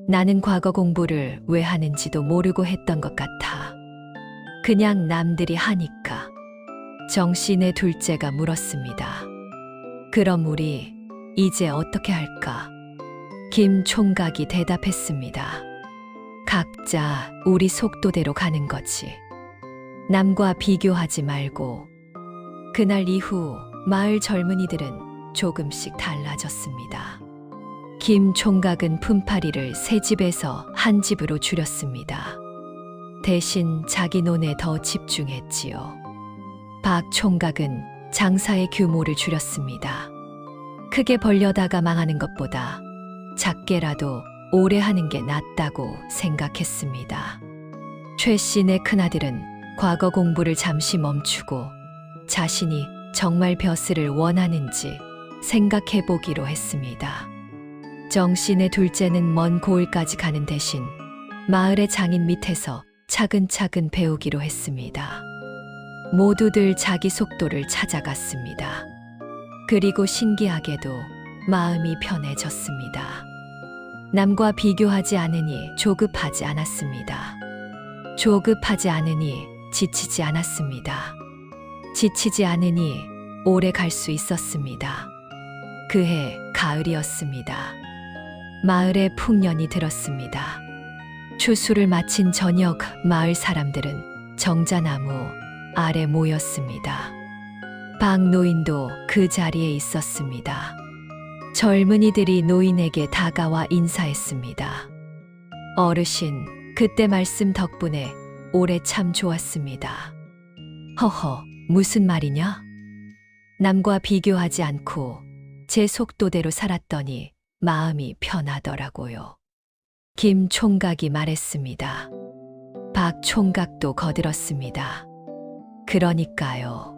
나는 과거 공부를 왜 하는지도 모르고 했던 것 같아. 그냥 남들이 하니까. 정 씨네 둘째가 물었습니다. 그럼 우리 이제 어떻게 할까? 김 총각이 대답했습니다. 각자 우리 속도대로 가는 거지. 남과 비교하지 말고. 그날 이후 마을 젊은이들은 조금씩 달라졌습니다. 김 총각은 품팔이를 세 집에서 한 집으로 줄였습니다. 대신 자기 논에 더 집중했지요. 박 총각은 장사의 규모를 줄였습니다. 크게 벌려다가 망하는 것보다 작게라도 오래 하는 게 낫다고 생각했습니다. 최 씨네 큰아들은 과거 공부를 잠시 멈추고 자신이 정말 벼슬을 원하는지 생각해 보기로 했습니다. 정 씨네 둘째는 먼 고을까지 가는 대신 마을의 장인 밑에서 차근차근 배우기로 했습니다. 모두들 자기 속도를 찾아갔습니다. 그리고 신기하게도 마음이 편해졌습니다. 남과 비교하지 않으니 조급하지 않았습니다. 조급하지 않으니 지치지 않았습니다. 지치지 않으니 오래 갈 수 있었습니다. 그해 가을이었습니다. 마을에 풍년이 들었습니다. 추수를 마친 저녁 마을 사람들은 정자나무 아래 모였습니다. 박노인도 그 자리에 있었습니다. 젊은이들이 노인에게 다가와 인사했습니다. 어르신, 그때 말씀 덕분에 올해 참 좋았습니다. 허허, 무슨 말이냐? 남과 비교하지 않고 제 속도대로 살았더니 마음이 편하더라고요. 김 총각이 말했습니다. 박 총각도 거들었습니다. 그러니까요.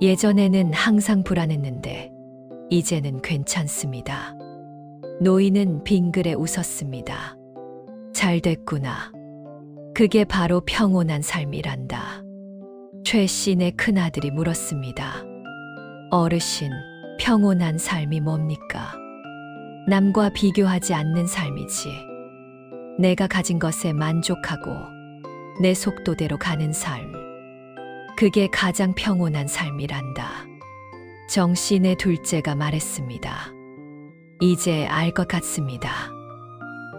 예전에는 항상 불안했는데 이제는 괜찮습니다. 노인은 빙그레 웃었습니다. 잘 됐구나. 그게 바로 평온한 삶이란다. 최 씨네 큰아들이 물었습니다. 어르신, 평온한 삶이 뭡니까? 남과 비교하지 않는 삶이지. 내가 가진 것에 만족하고 내 속도대로 가는 삶. 그게 가장 평온한 삶이란다. 정 씨네 둘째가 말했습니다. 이제 알 것 같습니다.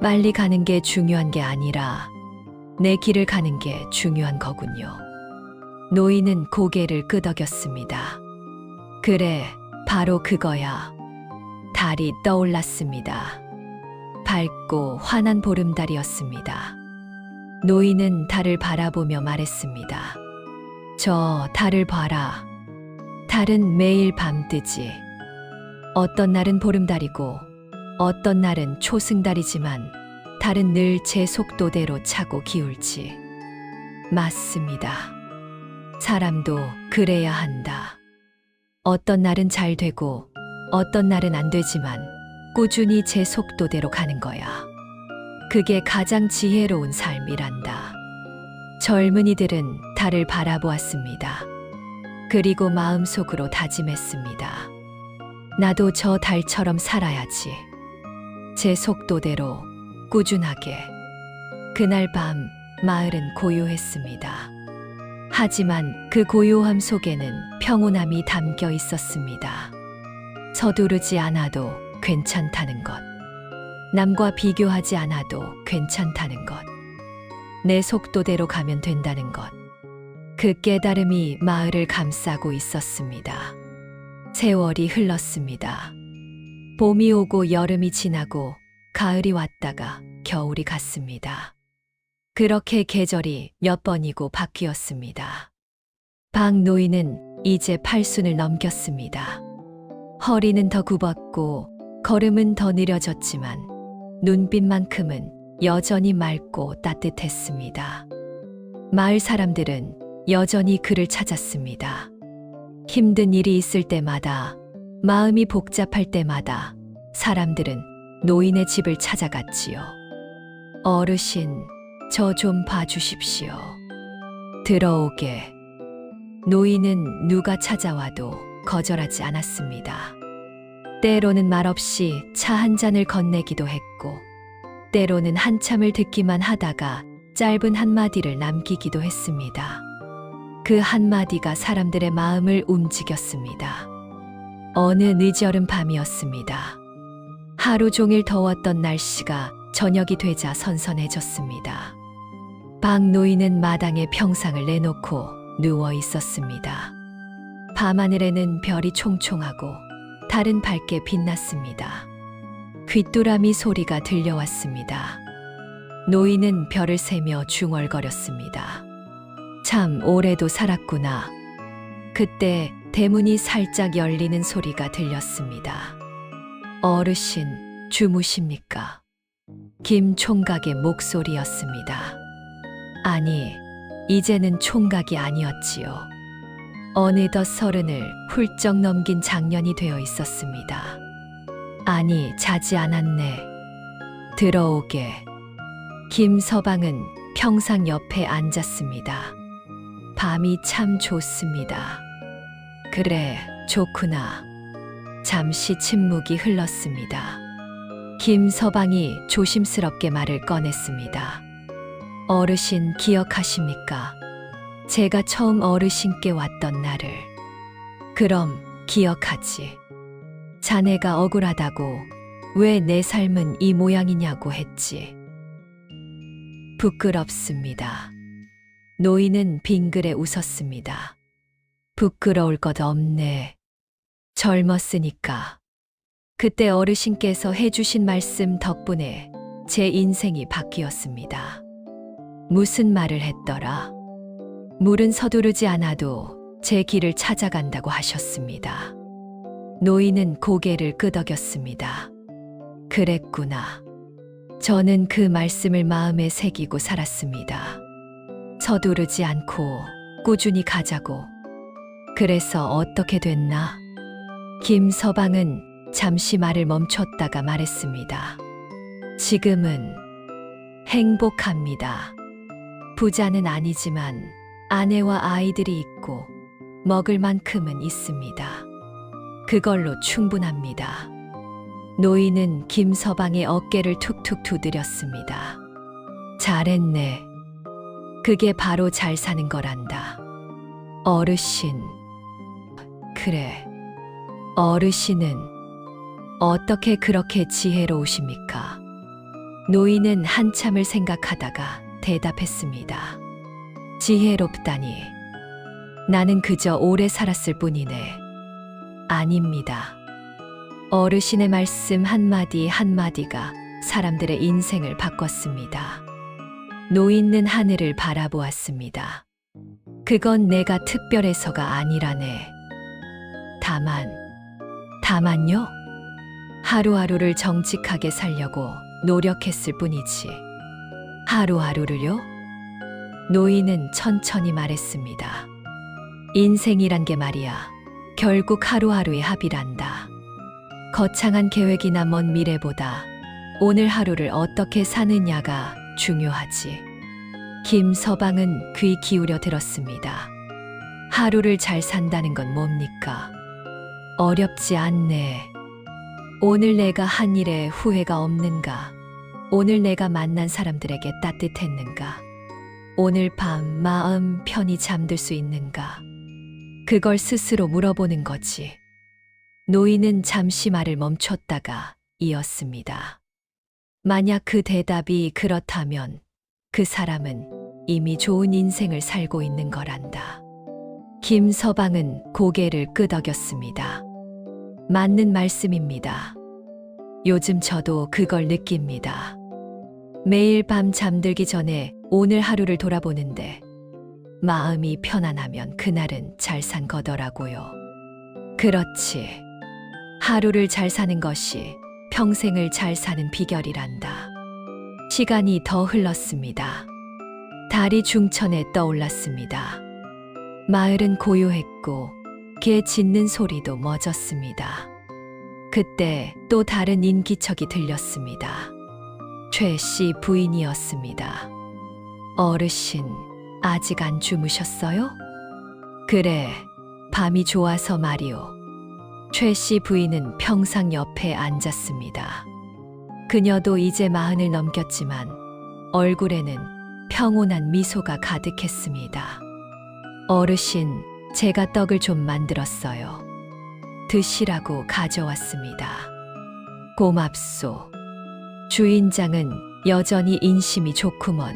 빨리 가는 게 중요한 게 아니라 내 길을 가는 게 중요한 거군요. 노인은 고개를 끄덕였습니다. 그래, 바로 그거야. 달이 떠올랐습니다. 밝고 환한 보름달이었습니다. 노인은 달을 바라보며 말했습니다. 저 달을 봐라. 달은 매일 밤 뜨지. 어떤 날은 보름달이고 어떤 날은 초승달이지만 달은 늘 제 속도대로 차고 기울지. 맞습니다. 사람도 그래야 한다. 어떤 날은 잘 되고 어떤 날은 안 되지만 꾸준히 제 속도대로 가는 거야. 그게 가장 지혜로운 삶이란다. 젊은이들은 달을 바라보았습니다. 그리고 마음속으로 다짐했습니다. 나도 저 달처럼 살아야지. 제 속도대로 꾸준하게. 그날 밤 마을은 고요했습니다. 하지만 그 고요함 속에는 평온함이 담겨 있었습니다. 서두르지 않아도 괜찮다는 것. 남과 비교하지 않아도 괜찮다는 것. 내 속도대로 가면 된다는 것. 그 깨달음이 마을을 감싸고 있었습니다. 세월이 흘렀습니다. 봄이 오고 여름이 지나고 가을이 왔다가 겨울이 갔습니다. 그렇게 계절이 몇 번이고 바뀌었습니다. 박 노인은 이제 80을 넘겼습니다. 허리는 더 굽었고 걸음은 더 느려졌지만 눈빛만큼은 여전히 맑고 따뜻했습니다. 마을 사람들은 여전히 그를 찾았습니다. 힘든 일이 있을 때마다, 마음이 복잡할 때마다 사람들은 노인의 집을 찾아갔지요. 어르신, 저 좀 봐주십시오. 들어오게. 노인은 누가 찾아와도 거절하지 않았습니다. 때로는 말없이 차 한 잔을 건네기도 했고, 때로는 한참을 듣기만 하다가 짧은 한마디를 남기기도 했습니다. 그 한마디가 사람들의 마음을 움직였습니다. 어느 늦여름 밤이었습니다. 하루 종일 더웠던 날씨가 저녁이 되자 선선해졌습니다. 박 노인은 마당에 평상을 내놓고 누워 있었습니다. 밤하늘에는 별이 총총하고 달은 밝게 빛났습니다. 귀뚜라미 소리가 들려왔습니다. 노인은 별을 세며 중얼거렸습니다. 참 오래도 살았구나. 그때 대문이 살짝 열리는 소리가 들렸습니다. 어르신, 주무십니까? 김 총각의 목소리였습니다. 아니, 이제는 총각이 아니었지요. 어느덧 30을 훌쩍 넘긴 장년이 되어 있었습니다. 아니, 자지 않았네. 들어오게. 김서방은 평상 옆에 앉았습니다. 밤이 참 좋습니다. 그래, 좋구나. 잠시 침묵이 흘렀습니다. 김서방이 조심스럽게 말을 꺼냈습니다. 어르신 기억하십니까? 제가 처음 어르신께 왔던 날을. 그럼 기억하지. 자네가 억울하다고 왜 내 삶은 이 모양이냐고 했지. 부끄럽습니다. 노인은 빙그레 웃었습니다. 부끄러울 것 없네. 젊었으니까. 그때 어르신께서 해주신 말씀 덕분에 제 인생이 바뀌었습니다. 무슨 말을 했더라? 물은 서두르지 않아도 제 길을 찾아간다고 하셨습니다. 노인은 고개를 끄덕였습니다. 그랬구나. 저는 그 말씀을 마음에 새기고 살았습니다. 서두르지 않고 꾸준히 가자고. 그래서 어떻게 됐나? 김서방은 잠시 말을 멈췄다가 말했습니다. 지금은 행복합니다. 부자는 아니지만 아내와 아이들이 있고 먹을 만큼은 있습니다. 그걸로 충분합니다. 노인은 김서방의 어깨를 툭툭 두드렸습니다. 잘했네. 그게 바로 잘 사는 거란다. 어르신. 그래. 어르신은 어떻게 그렇게 지혜로우십니까? 노인은 한참을 생각하다가 대답했습니다. 지혜롭다니. 나는 그저 오래 살았을 뿐이네. 아닙니다. 어르신의 말씀 한마디 한마디가 사람들의 인생을 바꿨습니다. 노인은 하늘을 바라보았습니다. 그건 내가 특별해서가 아니라네. 다만요? 하루하루를 정직하게 살려고 노력했을 뿐이지. 하루하루를요? 노인은 천천히 말했습니다. 인생이란 게 말이야. 결국 하루하루의 합이란다. 거창한 계획이나 먼 미래보다 오늘 하루를 어떻게 사느냐가 중요하지. 김서방은 귀 기울여 들었습니다. 하루를 잘 산다는 건 뭡니까? 어렵지 않네. 오늘 내가 한 일에 후회가 없는가? 오늘 내가 만난 사람들에게 따뜻했는가? 오늘 밤 마음 편히 잠들 수 있는가? 그걸 스스로 물어보는 거지. 노인은 잠시 말을 멈췄다가 이었습니다. 만약 그 대답이 그렇다면 그 사람은 이미 좋은 인생을 살고 있는 거란다. 김서방은 고개를 끄덕였습니다. 맞는 말씀입니다. 요즘 저도 그걸 느낍니다. 매일 밤 잠들기 전에 오늘 하루를 돌아보는데 마음이 편안하면 그날은 잘 산 거더라고요. 그렇지. 하루를 잘 사는 것이 평생을 잘 사는 비결이란다. 시간이 더 흘렀습니다. 달이 중천에 떠올랐습니다. 마을은 고요했고 개 짖는 소리도 멎었습니다. 그때 또 다른 인기척이 들렸습니다. 최 씨 부인이었습니다. 어르신, 아직 안 주무셨어요? 그래, 밤이 좋아서 말이오. 최 씨 부인은 평상 옆에 앉았습니다. 그녀도 이제 40을 넘겼지만 얼굴에는 평온한 미소가 가득했습니다. 어르신, 제가 떡을 좀 만들었어요. 드시라고 가져왔습니다. 고맙소. 주인장은 여전히 인심이 좋구먼.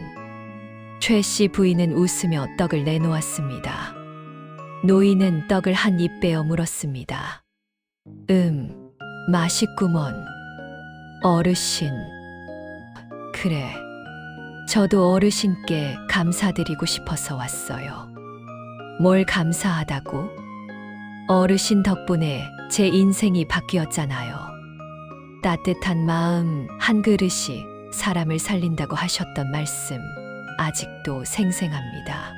최 씨 부인은 웃으며 떡을 내놓았습니다. 노인은 떡을 한 입 빼어 물었습니다. 맛있구먼. 어르신. 그래. 저도 어르신께 감사드리고 싶어서 왔어요. 뭘 감사하다고? 어르신 덕분에 제 인생이 바뀌었잖아요. 따뜻한 마음 한 그릇이 사람을 살린다고 하셨던 말씀 아직도 생생합니다.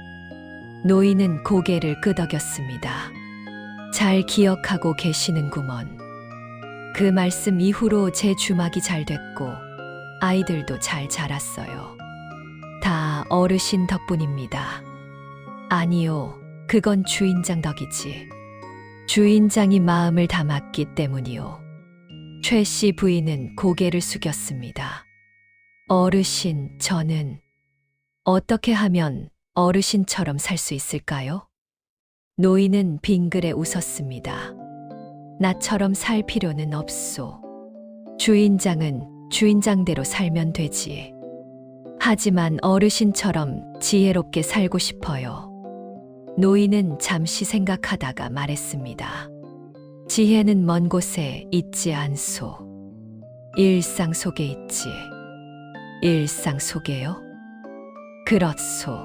노인은 고개를 끄덕였습니다. 잘 기억하고 계시는구먼. 그 말씀 이후로 제 주막이 잘 됐고 아이들도 잘 자랐어요. 다 어르신 덕분입니다. 아니요, 그건 주인장 덕이지. 주인장이 마음을 담았기 때문이요. 최 씨 부인은 고개를 숙였습니다. 어르신, 저는 어떻게 하면 어르신처럼 살 수 있을까요? 노인은 빙그레 웃었습니다. 나처럼 살 필요는 없소. 주인장은 주인장대로 살면 되지. 하지만 어르신처럼 지혜롭게 살고 싶어요. 노인은 잠시 생각하다가 말했습니다. 지혜는 먼 곳에 있지 않소. 일상 속에 있지. 일상 속에요? 그렇소.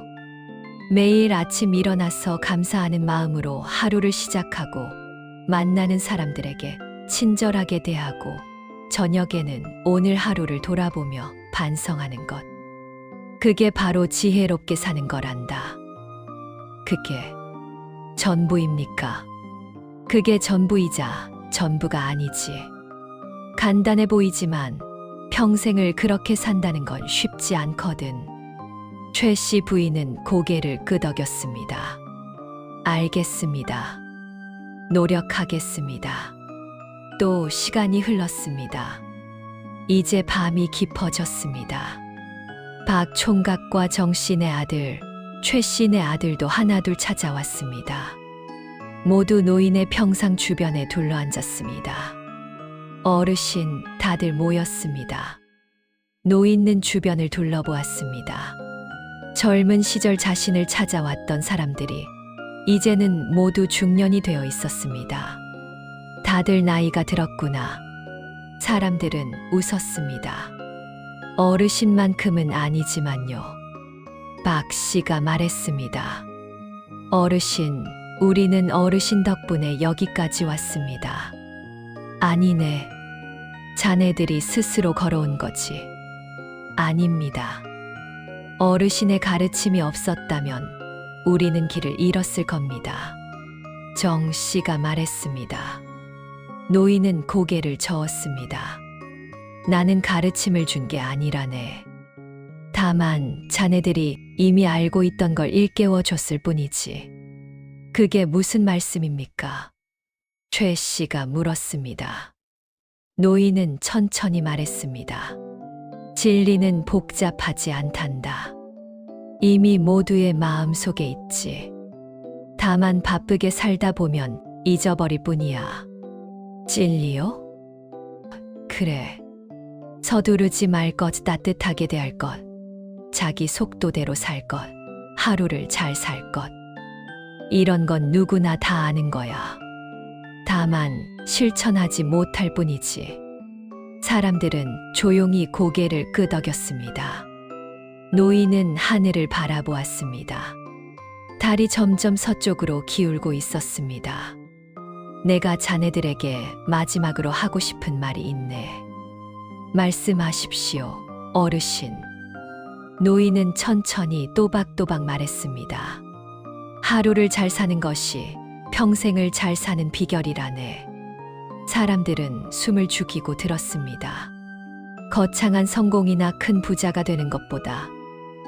매일 아침 일어나서 감사하는 마음으로 하루를 시작하고 만나는 사람들에게 친절하게 대하고 저녁에는 오늘 하루를 돌아보며 반성하는 것. 그게 바로 지혜롭게 사는 거란다. 그게 전부입니까? 그게 전부이자 전부가 아니지. 간단해 보이지만 평생을 그렇게 산다는 건 쉽지 않거든. 최 씨 부인은 고개를 끄덕였습니다. 알겠습니다. 노력하겠습니다. 또 시간이 흘렀습니다. 이제 밤이 깊어졌습니다. 박 총각과 정 씨네 아들, 최 씨네 아들도 하나둘 찾아왔습니다. 모두 노인의 평상 주변에 둘러앉았습니다. 어르신 다들 모였습니다. 노인은 주변을 둘러보았습니다. 젊은 시절 자신을 찾아왔던 사람들이 이제는 모두 중년이 되어 있었습니다. 다들 나이가 들었구나. 사람들은 웃었습니다. 어르신만큼은 아니지만요. 박 씨가 말했습니다. 어르신, 우리는 어르신 덕분에 여기까지 왔습니다. 아니네. 자네들이 스스로 걸어온 거지. 아닙니다. 어르신의 가르침이 없었다면 우리는 길을 잃었을 겁니다. 정 씨가 말했습니다. 노인은 고개를 저었습니다. 나는 가르침을 준 게 아니라네. 다만 자네들이 이미 알고 있던 걸 일깨워 줬을 뿐이지. 그게 무슨 말씀입니까? 최 씨가 물었습니다. 노인은 천천히 말했습니다. 진리는 복잡하지 않단다. 이미 모두의 마음 속에 있지. 다만 바쁘게 살다 보면 잊어버릴 뿐이야. 진리요? 그래. 서두르지 말 것, 따뜻하게 대할 것, 자기 속도대로 살 것, 하루를 잘 살 것. 이런 건 누구나 다 아는 거야. 다만 실천하지 못할 뿐이지. 사람들은 조용히 고개를 끄덕였습니다. 노인은 하늘을 바라보았습니다. 달이 점점 서쪽으로 기울고 있었습니다. 내가 자네들에게 마지막으로 하고 싶은 말이 있네. 말씀하십시오, 어르신. 노인은 천천히 또박또박 말했습니다. 하루를 잘 사는 것이 평생을 잘 사는 비결이라네. 사람들은 숨을 죽이고 들었습니다. 거창한 성공이나 큰 부자가 되는 것보다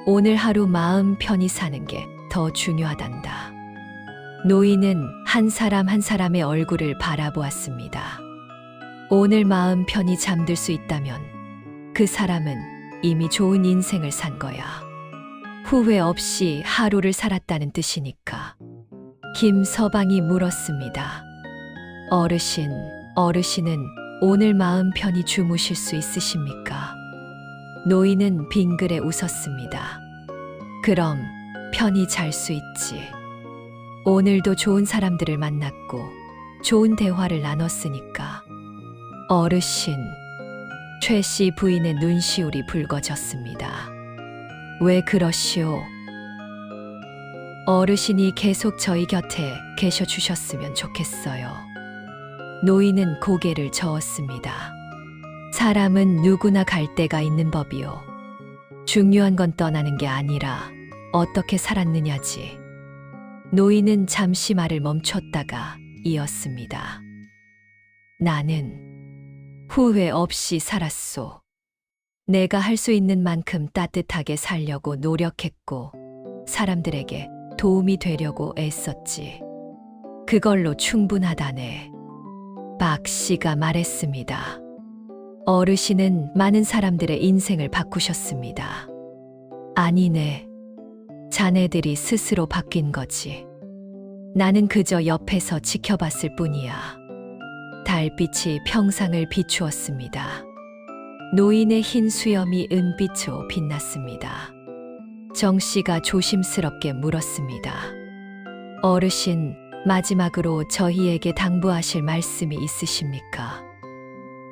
오늘 하루 마음 편히 사는 게 더 중요하단다. 노인은 한 사람 한 사람의 얼굴을 바라보았습니다. 오늘 마음 편히 잠들 수 있다면 그 사람은 이미 좋은 인생을 산 거야. 후회 없이 하루를 살았다는 뜻이니까. 김서방이 물었습니다. 어르신은 오늘 마음 편히 주무실 수 있으십니까? 노인은 빙그레 웃었습니다. 그럼 편히 잘 수 있지. 오늘도 좋은 사람들을 만났고 좋은 대화를 나눴으니까. 어르신, 최 씨 부인의 눈시울이 붉어졌습니다. 왜 그러시오? 어르신이 계속 저희 곁에 계셔 주셨으면 좋겠어요. 노인은 고개를 저었습니다. 사람은 누구나 갈 때가 있는 법이요. 중요한 건 떠나는 게 아니라 어떻게 살았느냐지. 노인은 잠시 말을 멈췄다가 이었습니다. 나는 후회 없이 살았소. 내가 할 수 있는 만큼 따뜻하게 살려고 노력했고 사람들에게 도움이 되려고 애썼지. 그걸로 충분하다네. 박 씨가 말했습니다. 어르신은 많은 사람들의 인생을 바꾸셨습니다. 아니네. 자네들이 스스로 바뀐 거지. 나는 그저 옆에서 지켜봤을 뿐이야. 달빛이 평상을 비추었습니다. 노인의 흰 수염이 은빛으로 빛났습니다. 정 씨가 조심스럽게 물었습니다. 어르신, 마지막으로 저희에게 당부하실 말씀이 있으십니까?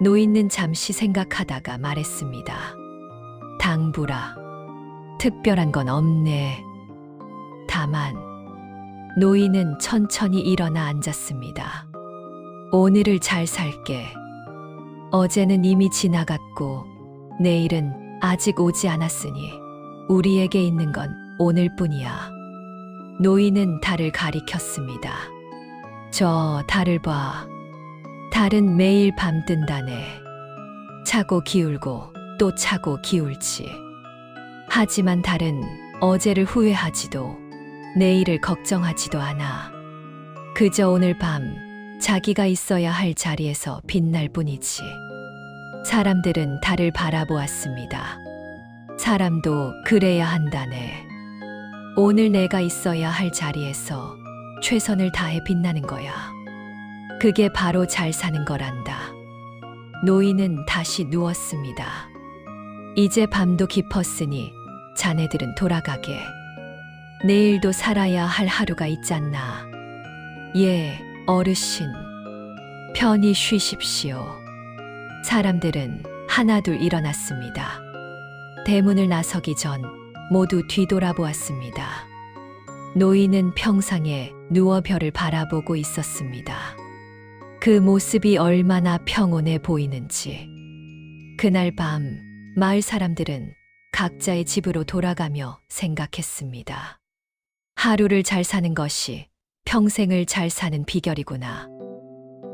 노인은 잠시 생각하다가 말했습니다. 당부라. 특별한 건 없네. 다만 노인은 천천히 일어나 앉았습니다. 오늘을 잘 살게. 어제는 이미 지나갔고 내일은 아직 오지 않았으니 우리에게 있는 건 오늘뿐이야. 노인은 달을 가리켰습니다. 저 달을 봐. 달은 매일 밤 뜬다네. 차고 기울고 또 차고 기울지. 하지만 달은 어제를 후회하지도 내일을 걱정하지도 않아. 그저 오늘 밤 자기가 있어야 할 자리에서 빛날 뿐이지. 사람들은 달을 바라보았습니다. 사람도 그래야 한다네. 오늘 내가 있어야 할 자리에서 최선을 다해 빛나는 거야. 그게 바로 잘 사는 거란다. 노인은 다시 누웠습니다. 이제 밤도 깊었으니 자네들은 돌아가게. 내일도 살아야 할 하루가 있잖나. 예, 어르신. 편히 쉬십시오. 사람들은 하나둘 일어났습니다. 대문을 나서기 전 모두 뒤돌아보았습니다. 노인은 평상에 누워 별을 바라보고 있었습니다. 그 모습이 얼마나 평온해 보이는지. 그날 밤 마을 사람들은 각자의 집으로 돌아가며 생각했습니다. 하루를 잘 사는 것이 평생을 잘 사는 비결이구나.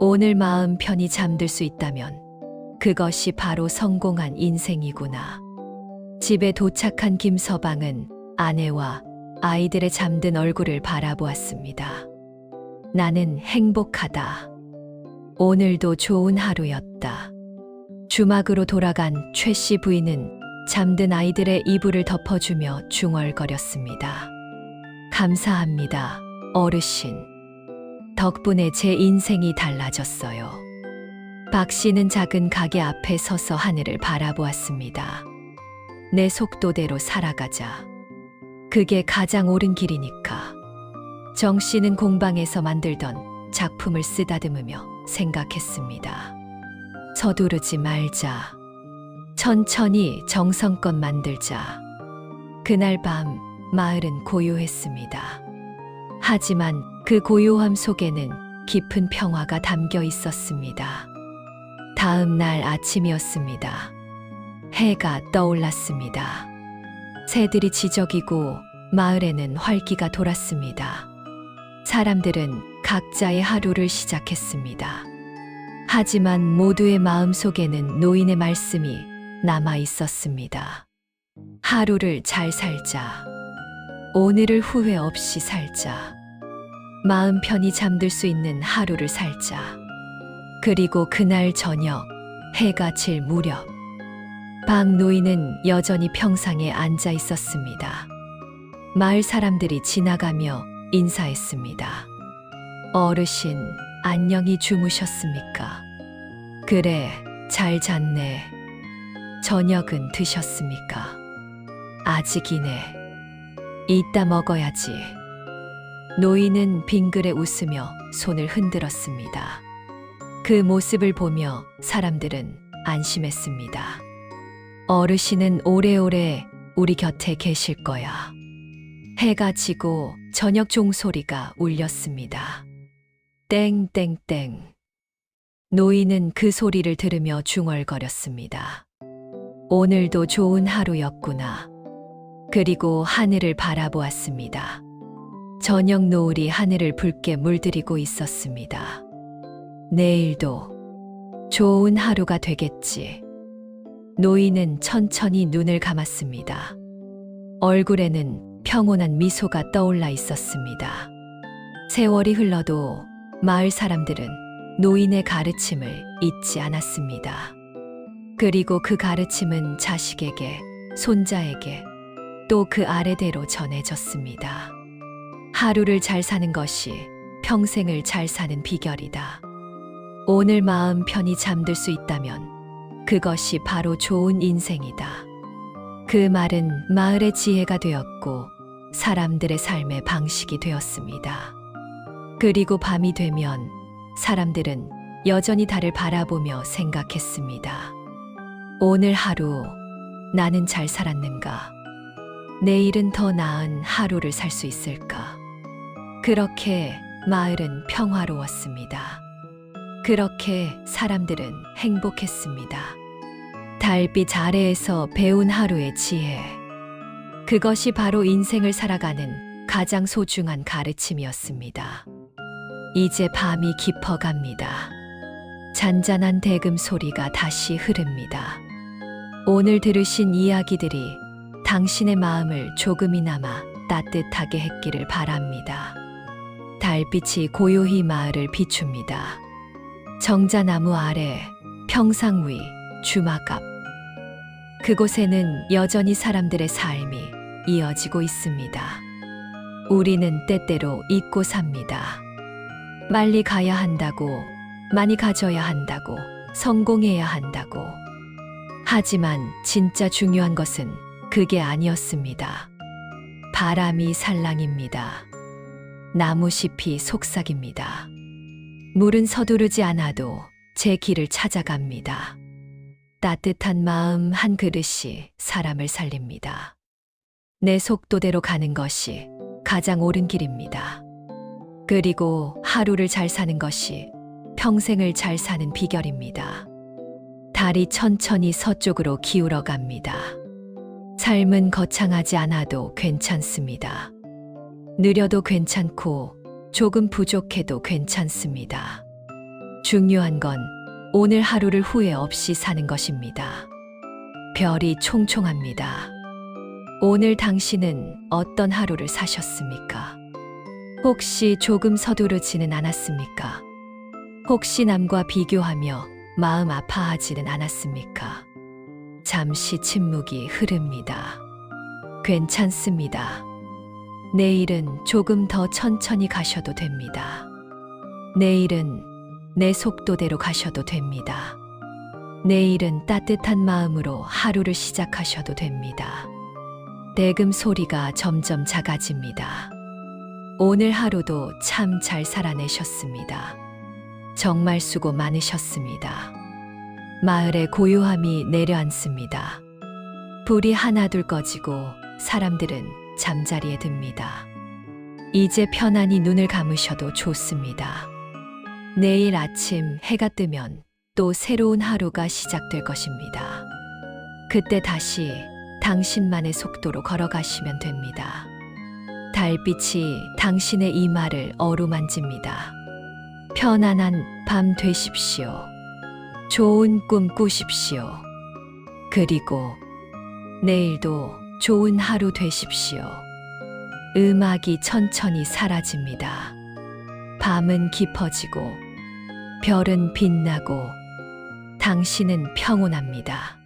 오늘 마음 편히 잠들 수 있다면 그것이 바로 성공한 인생이구나. 집에 도착한 김서방은 아내와 아이들의 잠든 얼굴을 바라보았습니다. 나는 행복하다. 오늘도 좋은 하루였다. 주막으로 돌아간 최 씨 부인은 잠든 아이들의 이불을 덮어주며 중얼거렸습니다. 감사합니다, 어르신. 덕분에 제 인생이 달라졌어요. 박 씨는 작은 가게 앞에 서서 하늘을 바라보았습니다. 내 속도대로 살아가자. 그게 가장 옳은 길이니까. 정 씨는 공방에서 만들던 작품을 쓰다듬으며 생각했습니다. 서두르지 말자. 천천히 정성껏 만들자. 그날 밤 마을은 고요했습니다. 하지만 그 고요함 속에는 깊은 평화가 담겨 있었습니다. 다음 날 아침이었습니다. 해가 떠올랐습니다. 새들이 지저귀고 마을에는 활기가 돌았습니다. 사람들은 각자의 하루를 시작했습니다. 하지만 모두의 마음 속에는 노인의 말씀이 남아 있었습니다. 하루를 잘 살자. 오늘을 후회 없이 살자. 마음 편히 잠들 수 있는 하루를 살자. 그리고 그날 저녁 해가 질 무렵 박 노인은 여전히 평상에 앉아 있었습니다. 마을 사람들이 지나가며 인사했습니다. 어르신, 안녕히 주무셨습니까? 그래, 잘 잤네. 저녁은 드셨습니까? 아직이네. 이따 먹어야지. 노인은 빙그레 웃으며 손을 흔들었습니다. 그 모습을 보며 사람들은 안심했습니다. 어르신은 오래오래 우리 곁에 계실 거야. 해가 지고 저녁 종소리가 울렸습니다. 땡땡땡. 노인은 그 소리를 들으며 중얼거렸습니다. 오늘도 좋은 하루였구나. 그리고 하늘을 바라보았습니다. 저녁 노을이 하늘을 붉게 물들이고 있었습니다. 내일도 좋은 하루가 되겠지. 노인은 천천히 눈을 감았습니다. 얼굴에는 평온한 미소가 떠올라 있었습니다. 세월이 흘러도 마을 사람들은 노인의 가르침을 잊지 않았습니다. 그리고 그 가르침은 자식에게, 손자에게, 또 그 아래대로 전해졌습니다. 하루를 잘 사는 것이 평생을 잘 사는 비결이다. 오늘 마음 편히 잠들 수 있다면 그것이 바로 좋은 인생이다. 그 말은 마을의 지혜가 되었고 사람들의 삶의 방식이 되었습니다. 그리고 밤이 되면 사람들은 여전히 달을 바라보며 생각했습니다. 오늘 하루 나는 잘 살았는가? 내일은 더 나은 하루를 살 수 있을까? 그렇게 마을은 평화로웠습니다. 그렇게 사람들은 행복했습니다. 달빛 아래에서 배운 하루의 지혜. 그것이 바로 인생을 살아가는 가장 소중한 가르침이었습니다. 이제 밤이 깊어갑니다. 잔잔한 대금 소리가 다시 흐릅니다. 오늘 들으신 이야기들이 당신의 마음을 조금이나마 따뜻하게 했기를 바랍니다. 달빛이 고요히 마을을 비춥니다. 정자나무 아래, 평상 위, 주막 앞. 그곳에는 여전히 사람들의 삶이 이어지고 있습니다. 우리는 때때로 잊고 삽니다. 빨리 가야 한다고, 많이 가져야 한다고, 성공해야 한다고. 하지만 진짜 중요한 것은 그게 아니었습니다. 바람이 살랑입니다. 나무잎이 속삭입니다. 물은 서두르지 않아도 제 길을 찾아갑니다. 따뜻한 마음 한 그릇이 사람을 살립니다. 내 속도대로 가는 것이 가장 옳은 길입니다. 그리고 하루를 잘 사는 것이 평생을 잘 사는 비결입니다. 달이 천천히 서쪽으로 기울어 갑니다. 삶은 거창하지 않아도 괜찮습니다. 느려도 괜찮고 조금 부족해도 괜찮습니다. 중요한 건 오늘 하루를 후회 없이 사는 것입니다. 별이 총총합니다. 오늘 당신은 어떤 하루를 사셨습니까? 혹시 조금 서두르지는 않았습니까? 혹시 남과 비교하며 마음 아파하지는 않았습니까? 잠시 침묵이 흐릅니다. 괜찮습니다. 내일은 조금 더 천천히 가셔도 됩니다. 내일은 내 속도대로 가셔도 됩니다. 내일은 따뜻한 마음으로 하루를 시작하셔도 됩니다. 대금 소리가 점점 작아집니다. 오늘 하루도 참 잘 살아내셨습니다. 정말 수고 많으셨습니다. 마을의 고요함이 내려앉습니다. 불이 하나둘 꺼지고 사람들은 잠자리에 듭니다. 이제 편안히 눈을 감으셔도 좋습니다. 내일 아침 해가 뜨면 또 새로운 하루가 시작될 것입니다. 그때 다시 당신만의 속도로 걸어가시면 됩니다. 달빛이 당신의 이마를 어루만집니다. 편안한 밤 되십시오. 좋은 꿈 꾸십시오. 그리고 내일도 좋은 하루 되십시오. 음악이 천천히 사라집니다. 밤은 깊어지고 별은 빛나고 당신은 평온합니다.